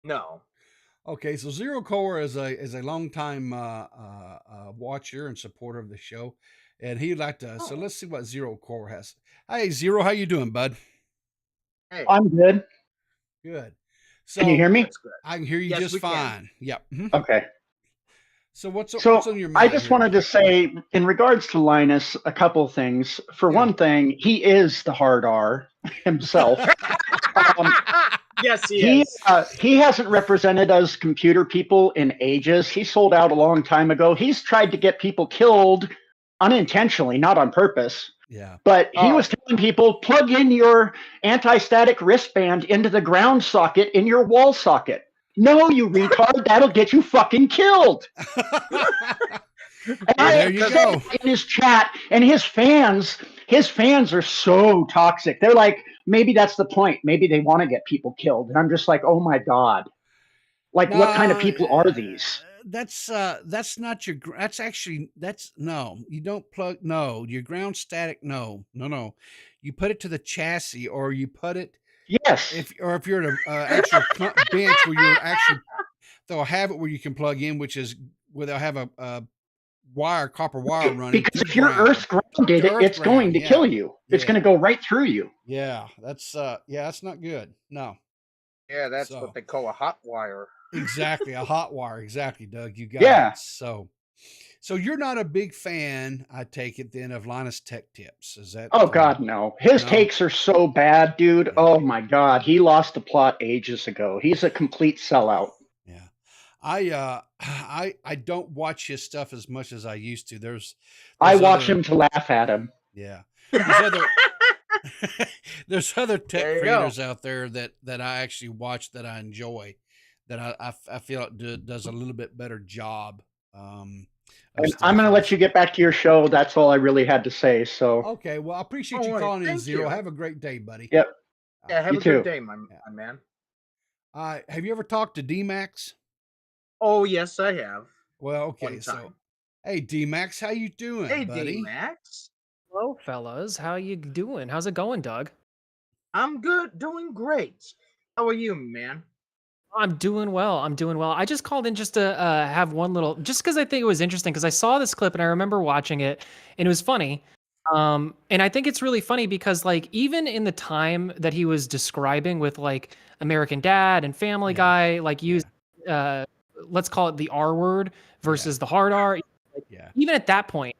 No. Okay, so Zero Core is a longtime watcher and supporter of the show, and he'd like to. So let's see what Zero Core has. Hey, Zero, how you doing, bud? Hey. I'm good. Good. So Can you hear me? I can hear you just fine. Yep. Mm-hmm. Okay. So what's on your mind? I just wanted to say, in regards to Linus, a couple things. For one thing, he is the hard R himself. Yes, he is. He hasn't represented us computer people in ages. He sold out a long time ago. He's tried to get people killed unintentionally, not on purpose. Yeah. But he was telling people, plug in your anti-static wristband into the ground socket in your wall socket. No, you retard, that'll get you fucking killed. There you go. In his chat, and his fans are so toxic. They're like, maybe that's the point. Maybe they want to get people killed. And I'm just like, oh my God. Like, what kind of people are these? That's not your, no, you don't plug, no, your ground static, no. You put it to the chassis, or you put it, yes. If you're at an actual bench where you're actually, they'll have it where you can plug in, which is where they'll have a copper wire running. Because if you're earth grounded, it's going to kill you. It's going to go right through you. Yeah, that's not good. No. Yeah, that's what they call a hot wire. Exactly, a hot wire. Exactly, Doug. You got it. So you're not a big fan, I take it then, of Linus Tech Tips. Is that? Oh God, no. His takes are so bad, dude. Yeah. Oh my God, he lost the plot ages ago. He's a complete sellout. Yeah, I don't watch his stuff as much as I used to. I watch him to laugh at him. Yeah. There's other tech creators out there that I actually watch that I enjoy, that I feel it does a little bit better job. And I'm going to let you get back to your show. That's all I really had to say. So okay, well, I appreciate you calling in, Zero. Have a great day, buddy. Yep. Yeah, have a good day, my man. Have you ever talked to DMax? Oh, yes, I have. Well, okay, so hey, DMax, how you doing, hey, buddy? DMax. Hello, fellas. How you doing? How's it going, Doug? I'm good, doing great. How are you, man? I'm doing well. I'm doing well. I just called in just to have one little, just because I think it was interesting, because I saw this clip and I remember watching it, and it was funny. And I think it's really funny because, like, even in the time that he was describing with like American Dad and Family Guy, like use, let's call it the R word versus the hard R. Yeah. Even at that point,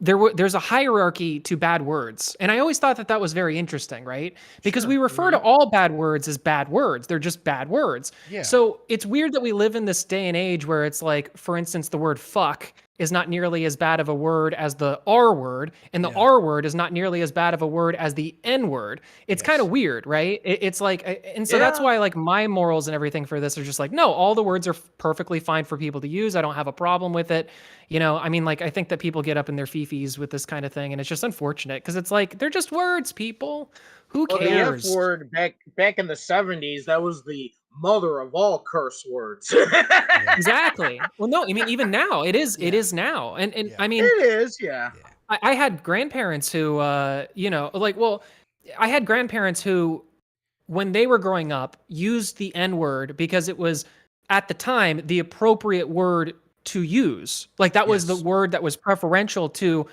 there's a hierarchy to bad words, and I always thought that that was very interesting, right? Because we refer to all bad words as bad words; they're just bad words. Yeah. So it's weird that we live in this day and age where it's like, for instance, the word "fuck" is not nearly as bad of a word as the R word, and the R word is not nearly as bad of a word as the N word. It's kind of weird, right? It's like, and so that's why, like, my morals and everything for this are just like, no, all the words are perfectly fine for people to use. I don't have a problem with it. You know, I mean, like, I think that people get up in their fifis with this kind of thing, and it's just unfortunate because it's like, they're just words, people. Who cares? The F word back in the 70s, that was the mother of all curse words. Exactly. Well, no, I mean, even now, it is now. And I mean, it is, yeah. I had grandparents who, you know, like, well, I had grandparents who, when they were growing up, used the N word because it was, at the time, the appropriate word to use. Like, that was the word that was preferential to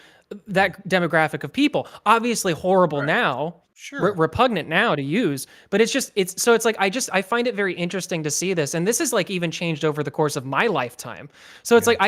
that demographic of people. Obviously horrible now. Sure. Repugnant now to use, but it's just, it's like, I find it very interesting to see this. And this is like even changed over the course of my lifetime. So it's like,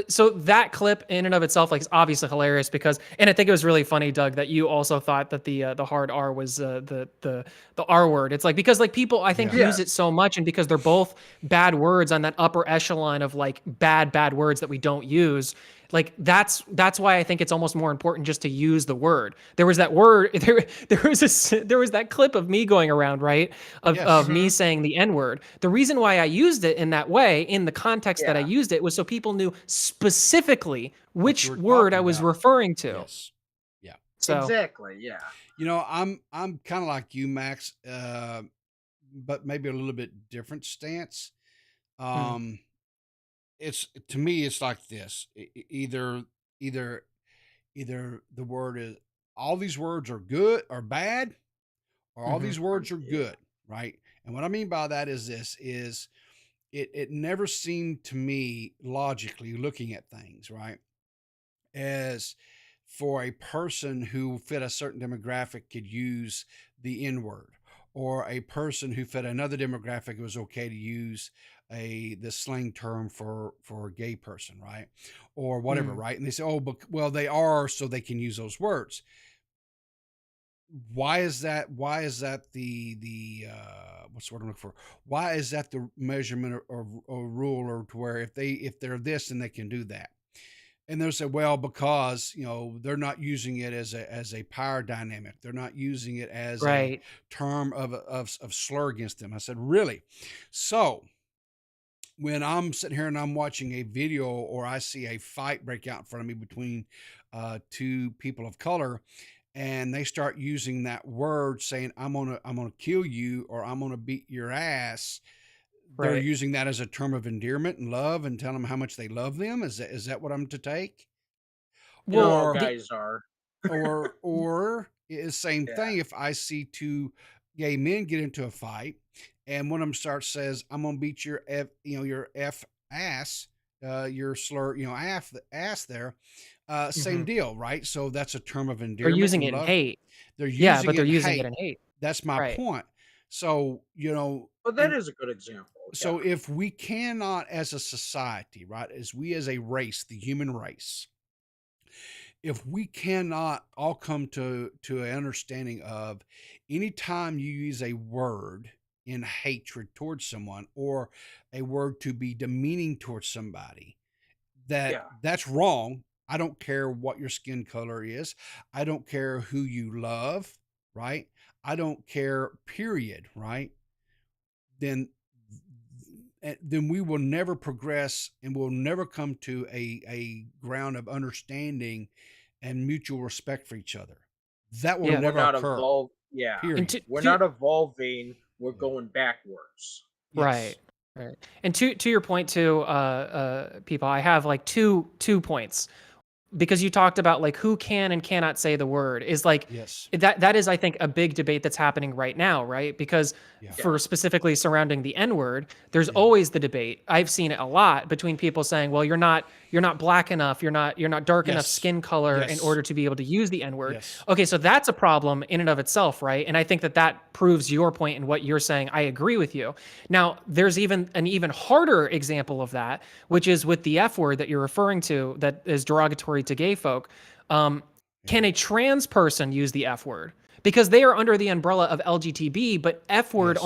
so that clip in and of itself, like, is obviously hilarious because, and I think it was really funny, Doug, that you also thought that the hard R was the R word. It's like, because like people, I think, use it so much, and because they're both bad words on that upper echelon of like bad words that we don't use. Like, that's why I think it's almost more important just to use the word. There was that word, there was that clip of me going around, right? Of me saying the N word. The reason why I used it in that way, in the context that I used it, was so people knew specifically which word I was referring to. Yes. Yeah. So exactly. Yeah. You know, I'm kind of like you, Max, but maybe a little bit different stance. It's, to me, it's like this: either the word is, all these words are good or bad, or all these words are good, right? And what I mean by that is this: is it never seemed to me, logically looking at things, right, as for a person who fit a certain demographic could use the N word, or a person who fit another demographic, it was okay to use the slang term for a gay person, right? Or whatever, right? And they say, oh, but, well, they are, so they can use those words. Why is that? Why is that the what's the word I'm looking for? Why is that the measurement or rule, or to where if they're this, then they can do that? And they'll say, well, because, you know, they're not using it as a power dynamic. They're not using it as a term of slur against them. I said, really? So when I'm sitting here and I'm watching a video, or I see a fight break out in front of me between two people of color, and they start using that word, saying, I'm gonna kill you, or I'm gonna beat your ass. They're using that as a term of endearment and love, and telling them how much they love them. Is that what I'm to take? Well, all guys are. or it's the same thing. If I see two gay men get into a fight, and one of them says, I'm gonna beat your your F ass, your slur, ass there. Same deal, right? So that's a term of endearment. They're using it in hate. They're using but they're using it in hate. That's my point. So, well, that is a good example. So if we cannot, as a society, right, as we as a race, the human race, if we cannot all come to an understanding of, anytime you use a word in hatred towards someone, or a word to be demeaning towards somebody, that's wrong. I don't care what your skin color is. I don't care who you love, right? I don't care, period, right? Then we will never progress, and we'll never come to a ground of understanding and mutual respect for each other. That will never occur. We're not evolving. We're going backwards. Right. And to your point too, people, I have like two points. because you talked about like who can and cannot say the word is like Yes. that is I think a big debate that's happening right now, right? Because for specifically surrounding the N-word, there's always the debate. I've seen it a lot between people saying, well, you're not black enough, you're not dark enough skin color in order to be able to use the N-word. Yes. Okay, so that's a problem in and of itself, right? And I think that proves your point in what you're saying. I agree with you. Now, there's even an even harder example of that, which is with the F word that you're referring to that is derogatory to gay folk. Can a trans person use the F word? Because they are under the umbrella of LGTB, but F word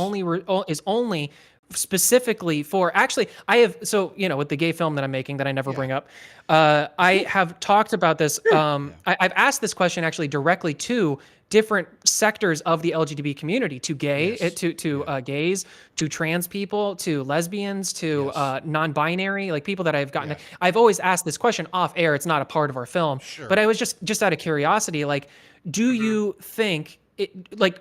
is only specifically for, actually, I have, so, you know, with the gay film that I'm making that I never bring up, I have talked about this. I've asked this question actually directly to different sectors of the LGBT community, to gay, to gays, to trans people, to lesbians, to non-binary, like people that I've gotten. I've always asked this question off air. It's not a part of our film, but I was just out of curiosity, like, do you think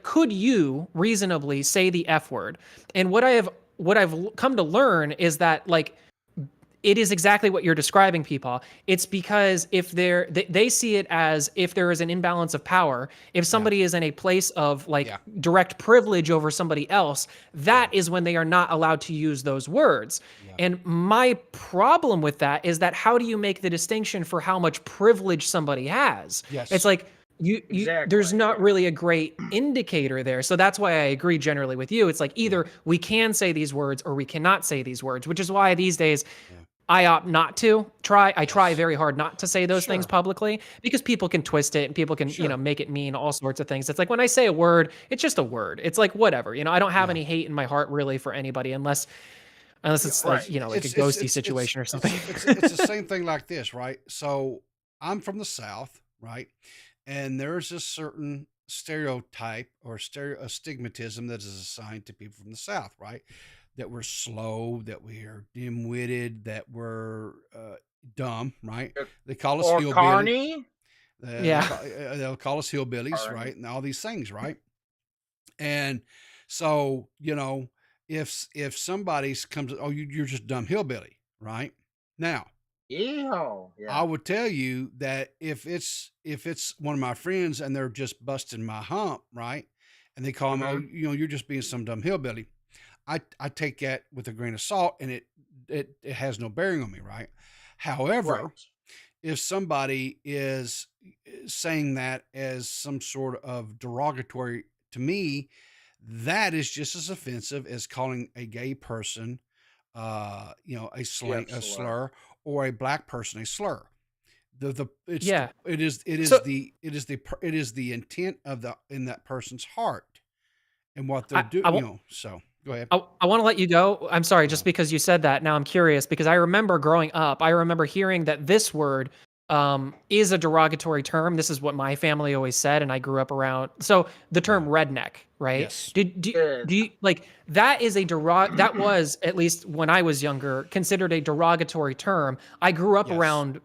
could you reasonably say the F word? And what I've come to learn is that like it is exactly what you're describing, people. It's because if they see it as if there is an imbalance of power, if somebody is in a place of like direct privilege over somebody else, that is when they are not allowed to use those words. And my problem with that is that how do you make the distinction for how much privilege somebody has? It's like there's not really a great indicator there. So that's why I agree generally with you. It's like either we can say these words or we cannot say these words, which is why these days I opt not to try. I try very hard not to say those things publicly because people can twist it and people can, you know, make it mean all sorts of things. It's like when I say a word, it's just a word. It's like whatever, you know, I don't have any hate in my heart really for anybody unless it's like, you know, like a ghosty situation or something. It's the same thing like this, right? So I'm from the South, right? And there's a certain stereotype or stigmatism that is assigned to people from the South, right? That we're slow, that we're dim-witted, that we're dumb, right? They call us hillbillies. Carney. They'll call us hillbillies, right? And all these things, right? And so, you know, if somebody comes, oh, you're just dumb hillbilly, right? Now, I would tell you that if it's one of my friends and they're just busting my hump, right? And they call me, oh, you know, you're just being some dumb hillbilly. I take that with a grain of salt, and it has no bearing on me, right? However, if somebody is saying that as some sort of derogatory to me, that is just as offensive as calling a gay person, you know, a slur, or a black person a slur. It is the intent of in that person's heart and what they're doing. You know, so. Go ahead. I want to let you go. I'm sorry, just because you said that. Now I'm curious because I remember growing up, I remember hearing that this word is a derogatory term. This is what my family always said, and I grew up around. So the term redneck, right? Yes. Do you like that is a that was, at least when I was younger, considered a derogatory term. I grew up around,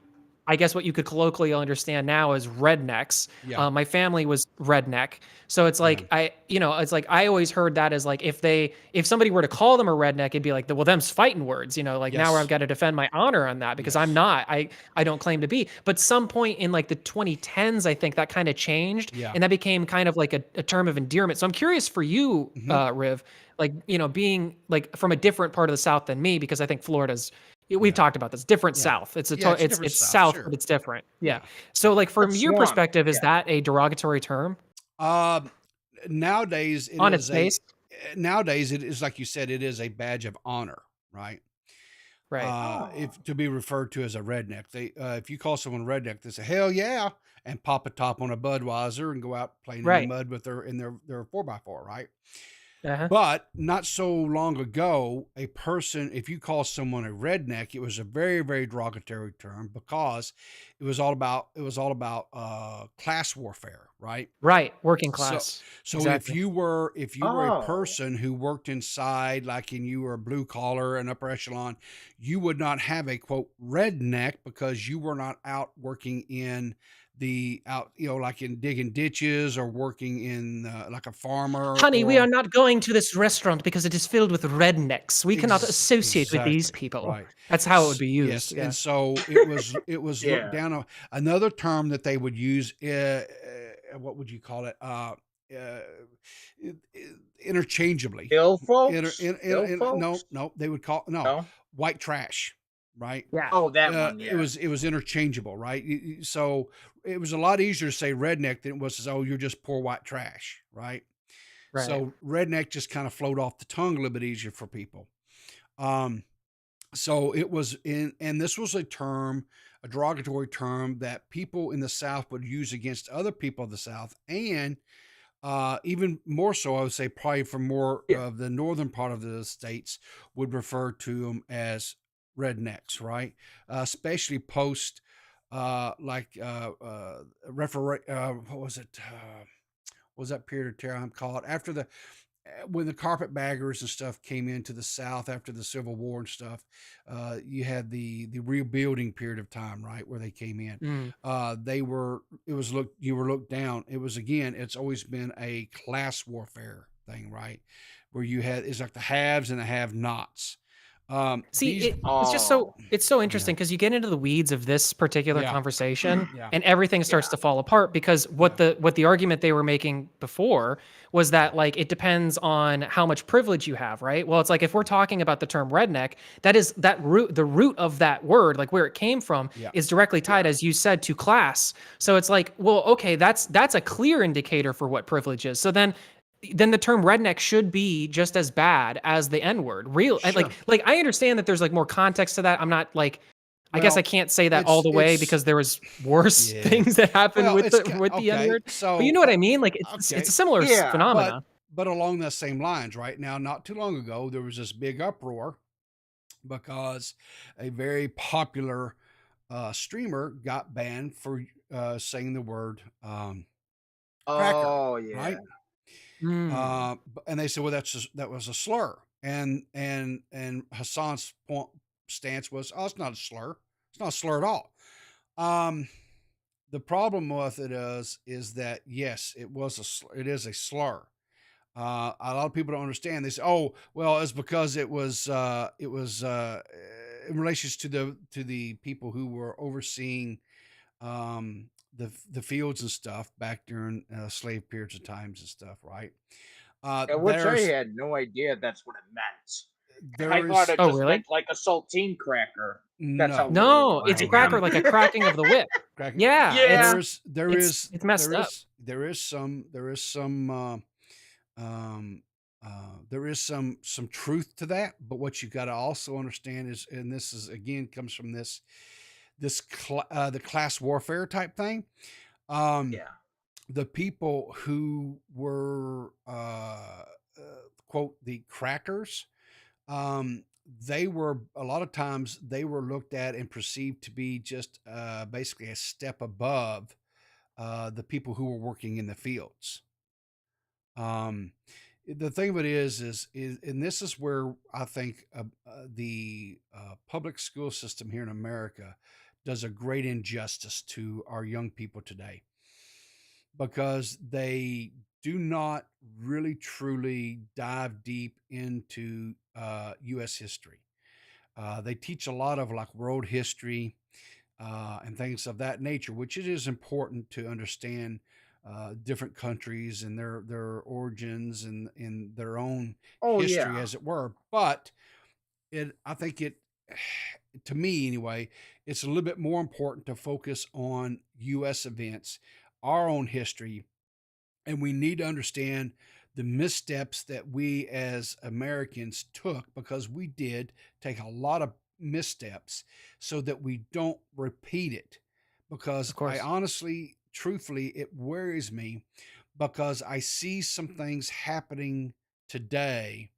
I guess what you could colloquially understand now as rednecks. My family was redneck. So it's like, it's like, I always heard that as like, if somebody were to call them a redneck, it'd be like, well, them's fighting words, you know, like now I've got to defend my honor on that because I'm not, I don't claim to be. But some point in like the 2010s, I think that kind of changed and that became kind of like a term of endearment. So I'm curious for you, Riv, like, you know, being like from a different part of the South than me, because I think Florida's, we've talked about this different South. It's it's South, but it's different. Yeah. So like from your perspective, is that a derogatory term? Nowadays on its face. Nowadays it is, like you said, it is a badge of honor, right? Right. If to be referred to as a redneck, they if you call someone a redneck, they say hell yeah, and pop a top on a Budweiser and go out playing in the mud with their 4x4, right? But not so long ago, a person, if you call someone a redneck, it was a very, very derogatory term because it was all about class warfare, right? Right, working class. So exactly. if you were a person who worked inside, like you were a blue collar and upper echelon, you would not have a quote redneck because you were not out working in the out, like in digging ditches or working in like a farmer Honey, we are or not going to this restaurant because it is filled with rednecks. We cannot associate with these exactly people. right. That's how it would be Yes, used. and Yeah. so it was looked Yeah. down on. Another term that they would use, what would you call it? I- Interchangeably. Hill Inter, folks? Hill no, folks? no, they would call No. white trash, right? Yeah. Oh, that one. It Yeah. was interchangeable, right? So it was a lot easier to say redneck than it was to say, oh, you're just poor white trash, right? Right. So redneck just kind of flowed off the tongue a little bit easier for people. So it was and this was a derogatory term that people in the South would use against other people of the South, and even more so, I would say probably for more of the northern part of the states would refer to them as rednecks, right? Especially post what was it? What was that period of time called after the when the carpetbaggers and stuff came into the South after the Civil War and stuff? You had the rebuilding period of time, right, where they came in. They were it was looked you were looked down. It was again. It's always been a class warfare thing, right, where you had it's like the haves and the have-nots. See, These it's just so yeah interesting because you get into the weeds of this particular yeah conversation, yeah and everything starts to fall apart because yeah what the argument they were making before was that like it depends on how much privilege you have, right? Well, it's like if we're talking about the term redneck, that is the root of that word, like where it came from, yeah is directly tied, as you said, to class. So it's like, well, okay, that's a clear indicator for what privilege is. So then the term redneck should be just as bad as the N word. Real, and sure. like I understand that there's like more context to that. I'm not like, I guess I Well, can't say that all the way it's because there was worse yeah. things that happened Well, with it's the N okay. word. But So you know what I mean? Like it's okay, a similar Yeah. phenomena. but along the same lines, right now, not too long ago, there was this big uproar because a very popular streamer got banned for saying the word cracker, Oh, yeah. right? And they said, well, that was a slur, and Hassan's stance was, oh, it's not a slur. It's not a slur at all. Um, the problem with it is that yes, it is a slur. A lot of people don't understand. They say, "Oh, well, it's because it was in relation to the people who were overseeing the fields and stuff back during slave periods of times and stuff, right?" Which I There's had no idea that's what it meant. I there thought is it Oh, just really? meant like a saltine cracker. That's how no little No, I it's a no cracker, no like a cracking of the whip. cracking. Yeah, Yeah. it's messed up. There is some truth to that, but what you got to also understand is, and this is again comes from the class warfare type thing. Um, Yeah. the people who were quote the crackers, they were a lot of times they were looked at and perceived to be just basically a step above the people who were working in the fields. Um, the thing of it is, and this is where I think the public school system here in America does a great injustice to our young people today because they do not really truly dive deep into U.S. history. They teach a lot of like world history and things of that nature, which it is important to understand different countries and their origins and in their own Oh, history, yeah. as it were. But I think it, to me anyway, it's a little bit more important to focus on U.S. events, our own history, and we need to understand the missteps that we as Americans took because we did take a lot of missteps so that we don't repeat it. Because Of I course. honestly, truthfully, it worries me because I see some things happening today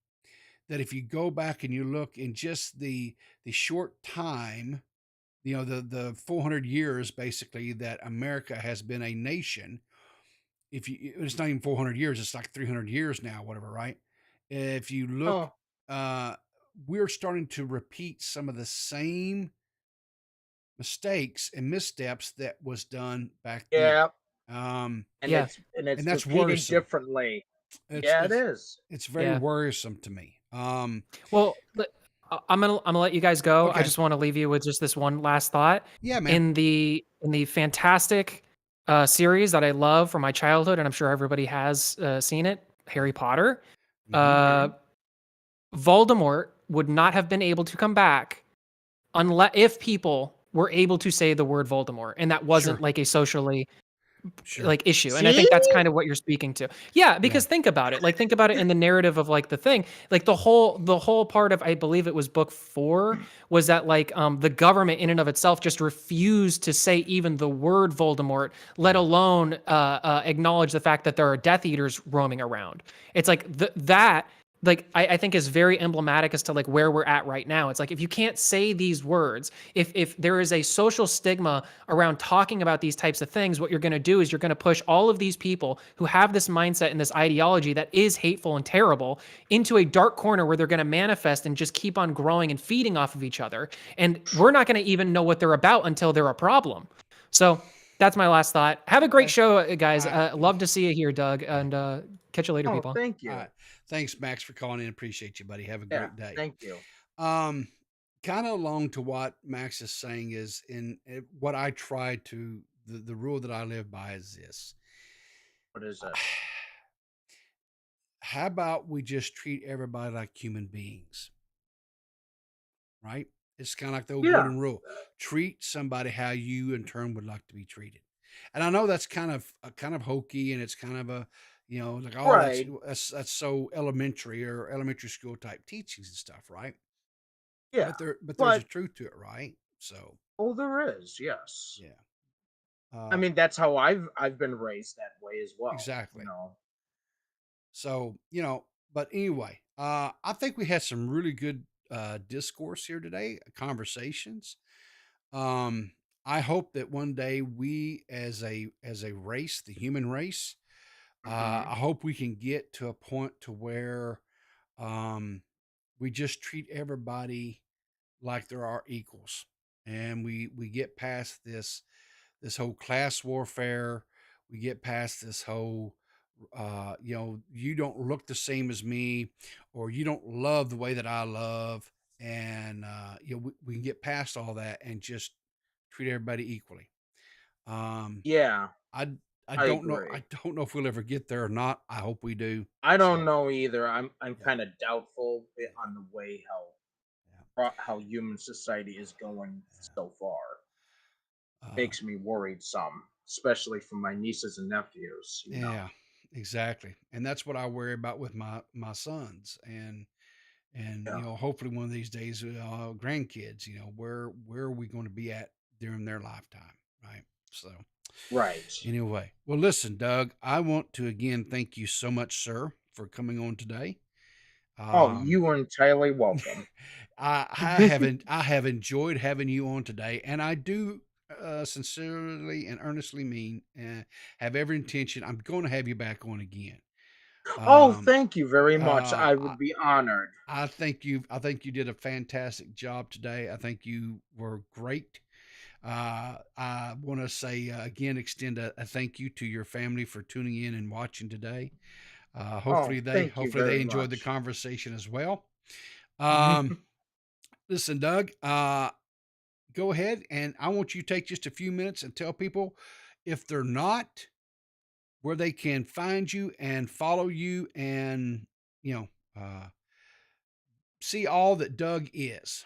that if you go back and you look in just the short time, the 400 years basically that America has been a nation, if you it's not even 400 years, it's like 300 years now, whatever, right? If you look, Oh, uh we're starting to repeat some of the same mistakes and missteps that was done back Yeah. then. Um, And Yeah. it's that's repeated worrisome. differently. It's Yeah, it it's is. it's very Yeah. worrisome to me. Well, I'm gonna let you guys go. I Okay. just want to leave you with just this one last thought. Yeah, man. In the fantastic series that I love from my childhood, and I'm sure everybody has seen it, Harry Potter. Mhm. Voldemort would not have been able to come back unless if people were able to say the word Voldemort, and that wasn't Sure. like a socially Sure. like issue. And I think See? that's kind of what you're speaking to. Yeah, because think about it. Like think about it in the narrative of like the thing. Like the whole part of I believe it was book 4 was that like the government in and of itself just refused to say even the word Voldemort, let alone acknowledge the fact that there are Death Eaters roaming around. It's like that like I think is very emblematic as to like where we're at right now. It's like if you can't say these words, if there is a social stigma around talking about these types of things, what you're going to do is you're going to push all of these people who have this mindset and this ideology that is hateful and terrible into a dark corner where they're going to manifest and just keep on growing and feeding off of each other. And we're not going to even know what they're about until they're a problem. So that's my last thought. Have a great show, guys. Love to see you here, Doug, and catch you later, people. Thank you. All right. Thanks, Max, for calling in. Appreciate you, buddy. Have a Yeah, great day. thank you. Kind of along to what Max is saying is what I try to the rule that I live by is this. What is it? How about we just treat everybody like human beings? Right? It's kind of like the old Yeah. golden rule. Treat somebody how you in turn would like to be treated. And I know that's kind of hokey, and it's kind of a like Right. that's so elementary or elementary school type teachings and stuff, right? Yeah. But there's a truth to it, right? So Oh, there is. Yes. yeah. I mean, that's how I've been raised that way as well. Exactly. You know. So, but anyway, I think we had some really good discourse here today, conversations. I hope that one day we as a race, the human race, I hope we can get to a point to where we just treat everybody like they're our equals, and we get past this whole class warfare. We get past this whole you don't look the same as me, or you don't love the way that I love, and we can get past all that and just treat everybody equally. Yeah. I I don't know. agree. I don't know if we'll ever get there or not. I hope we do. I don't So, know either. I'm kind of doubtful on the way how human society is going so far. Makes me worried some, especially for my nieces and nephews. You know. yeah, exactly. And that's what I worry about with my sons, and Yeah. hopefully one of these days, grandkids. Where are we going to be at during their lifetime, right? So. Right. Anyway, well, listen, Doug, I want to again thank you so much, sir, for coming on today. Oh, you are entirely welcome. I have enjoyed having you on today, and I do sincerely and earnestly mean have every intention. I'm going to have you back on again. Oh, thank you very much. I I would be honored. think you did a fantastic job today. I think you were great. I want to say again, extend a thank you to your family for tuning in and watching today. Hopefully thank you they very enjoyed the much. conversation as well. Listen, Doug, go ahead, and I want you to take just a few minutes and tell people, if they're not, where they can find you and follow you, and see all that Doug is.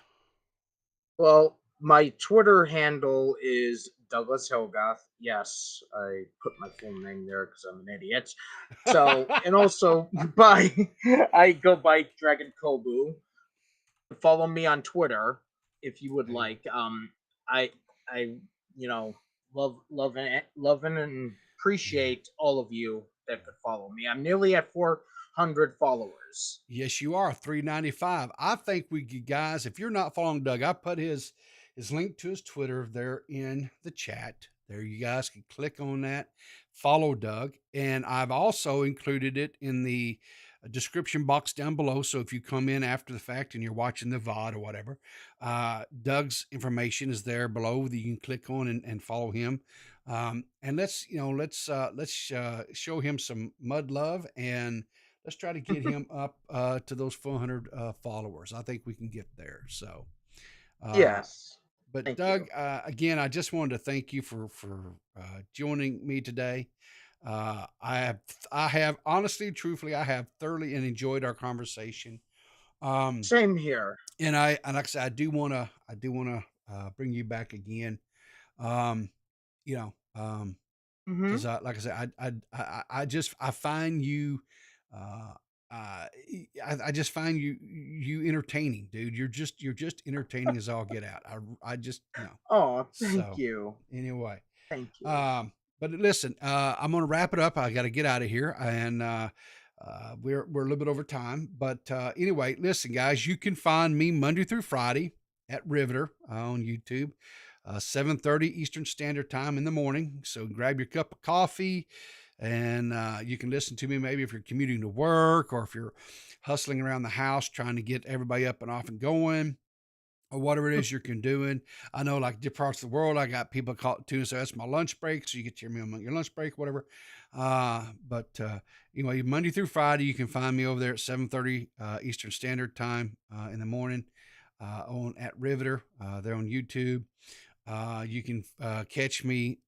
Well, my Twitter handle is Douglas Helgoth. Yes, I put my full name there because I'm an idiot. So, and also I go by Dragonkoubu. Follow me on Twitter if you would like. I love and appreciate all of you that could follow me. I'm nearly at 400 followers. Yes, you are. 395. I think guys, if you're not following Doug, I put his link to his Twitter there in the chat. There, you guys can click on that, follow Doug, and I've also included it in the description box down below. So if you come in after the fact and you're watching the VOD or whatever, Doug's information is there below that you can click on and follow him. And let's show him some mud love, and let's try to get him up to those 400 followers. I think we can get there. So, yes. But Thank Doug, again, I just wanted to thank you for joining me today. I have honestly, truthfully, I have thoroughly and enjoyed our conversation. Same here. And like I said, I do want to bring you back again. You know, because like I said, I find you, I just find you entertaining, dude. You're just entertaining as all get out. I just, you know. Oh, thank So, you. Anyway, Thank you. but listen, I'm gonna wrap it up. I got to get out of here, and we're a little bit over time. But anyway, listen, guys, you can find me Monday through Friday at Riveter on YouTube. 7:30 Eastern Standard Time in the morning. So grab your cup of coffee, and you can listen to me maybe if you're commuting to work, or if you're hustling around the house trying to get everybody up and off and going, or whatever it is you're doing. I know, like different parts of the world, I got people call too, so that's my lunch break. So you get to hear me on your lunch break, whatever. But anyway, Monday through Friday, you can find me over there at 7:30 Eastern Standard Time in the morning on at Riveter. They're on YouTube. You can catch me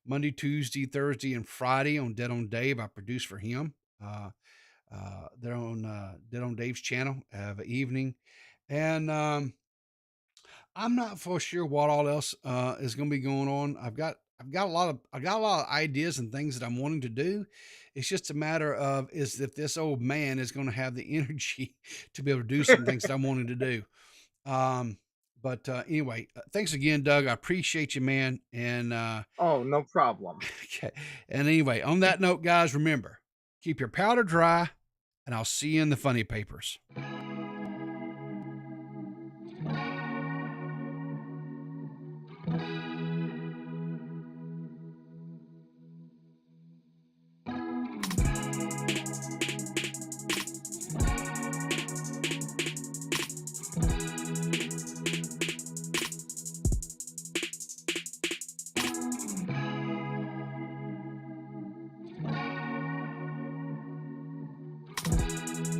Monday, Tuesday, Thursday, and Friday on Dead on Dave. I produce for him. They're on Dead on Dave's channel of the evening, and I'm not for sure what all else is going to be going on. I've got a lot of ideas and things that I'm wanting to do. It's just a matter of if this old man is going to have the energy to be able to do some things that I'm wanting to do. But anyway, thanks again, Doug. I appreciate you, man. And oh, no problem. Okay. And anyway, on that note, guys, remember, keep your powder dry, and I'll see you in the funny papers.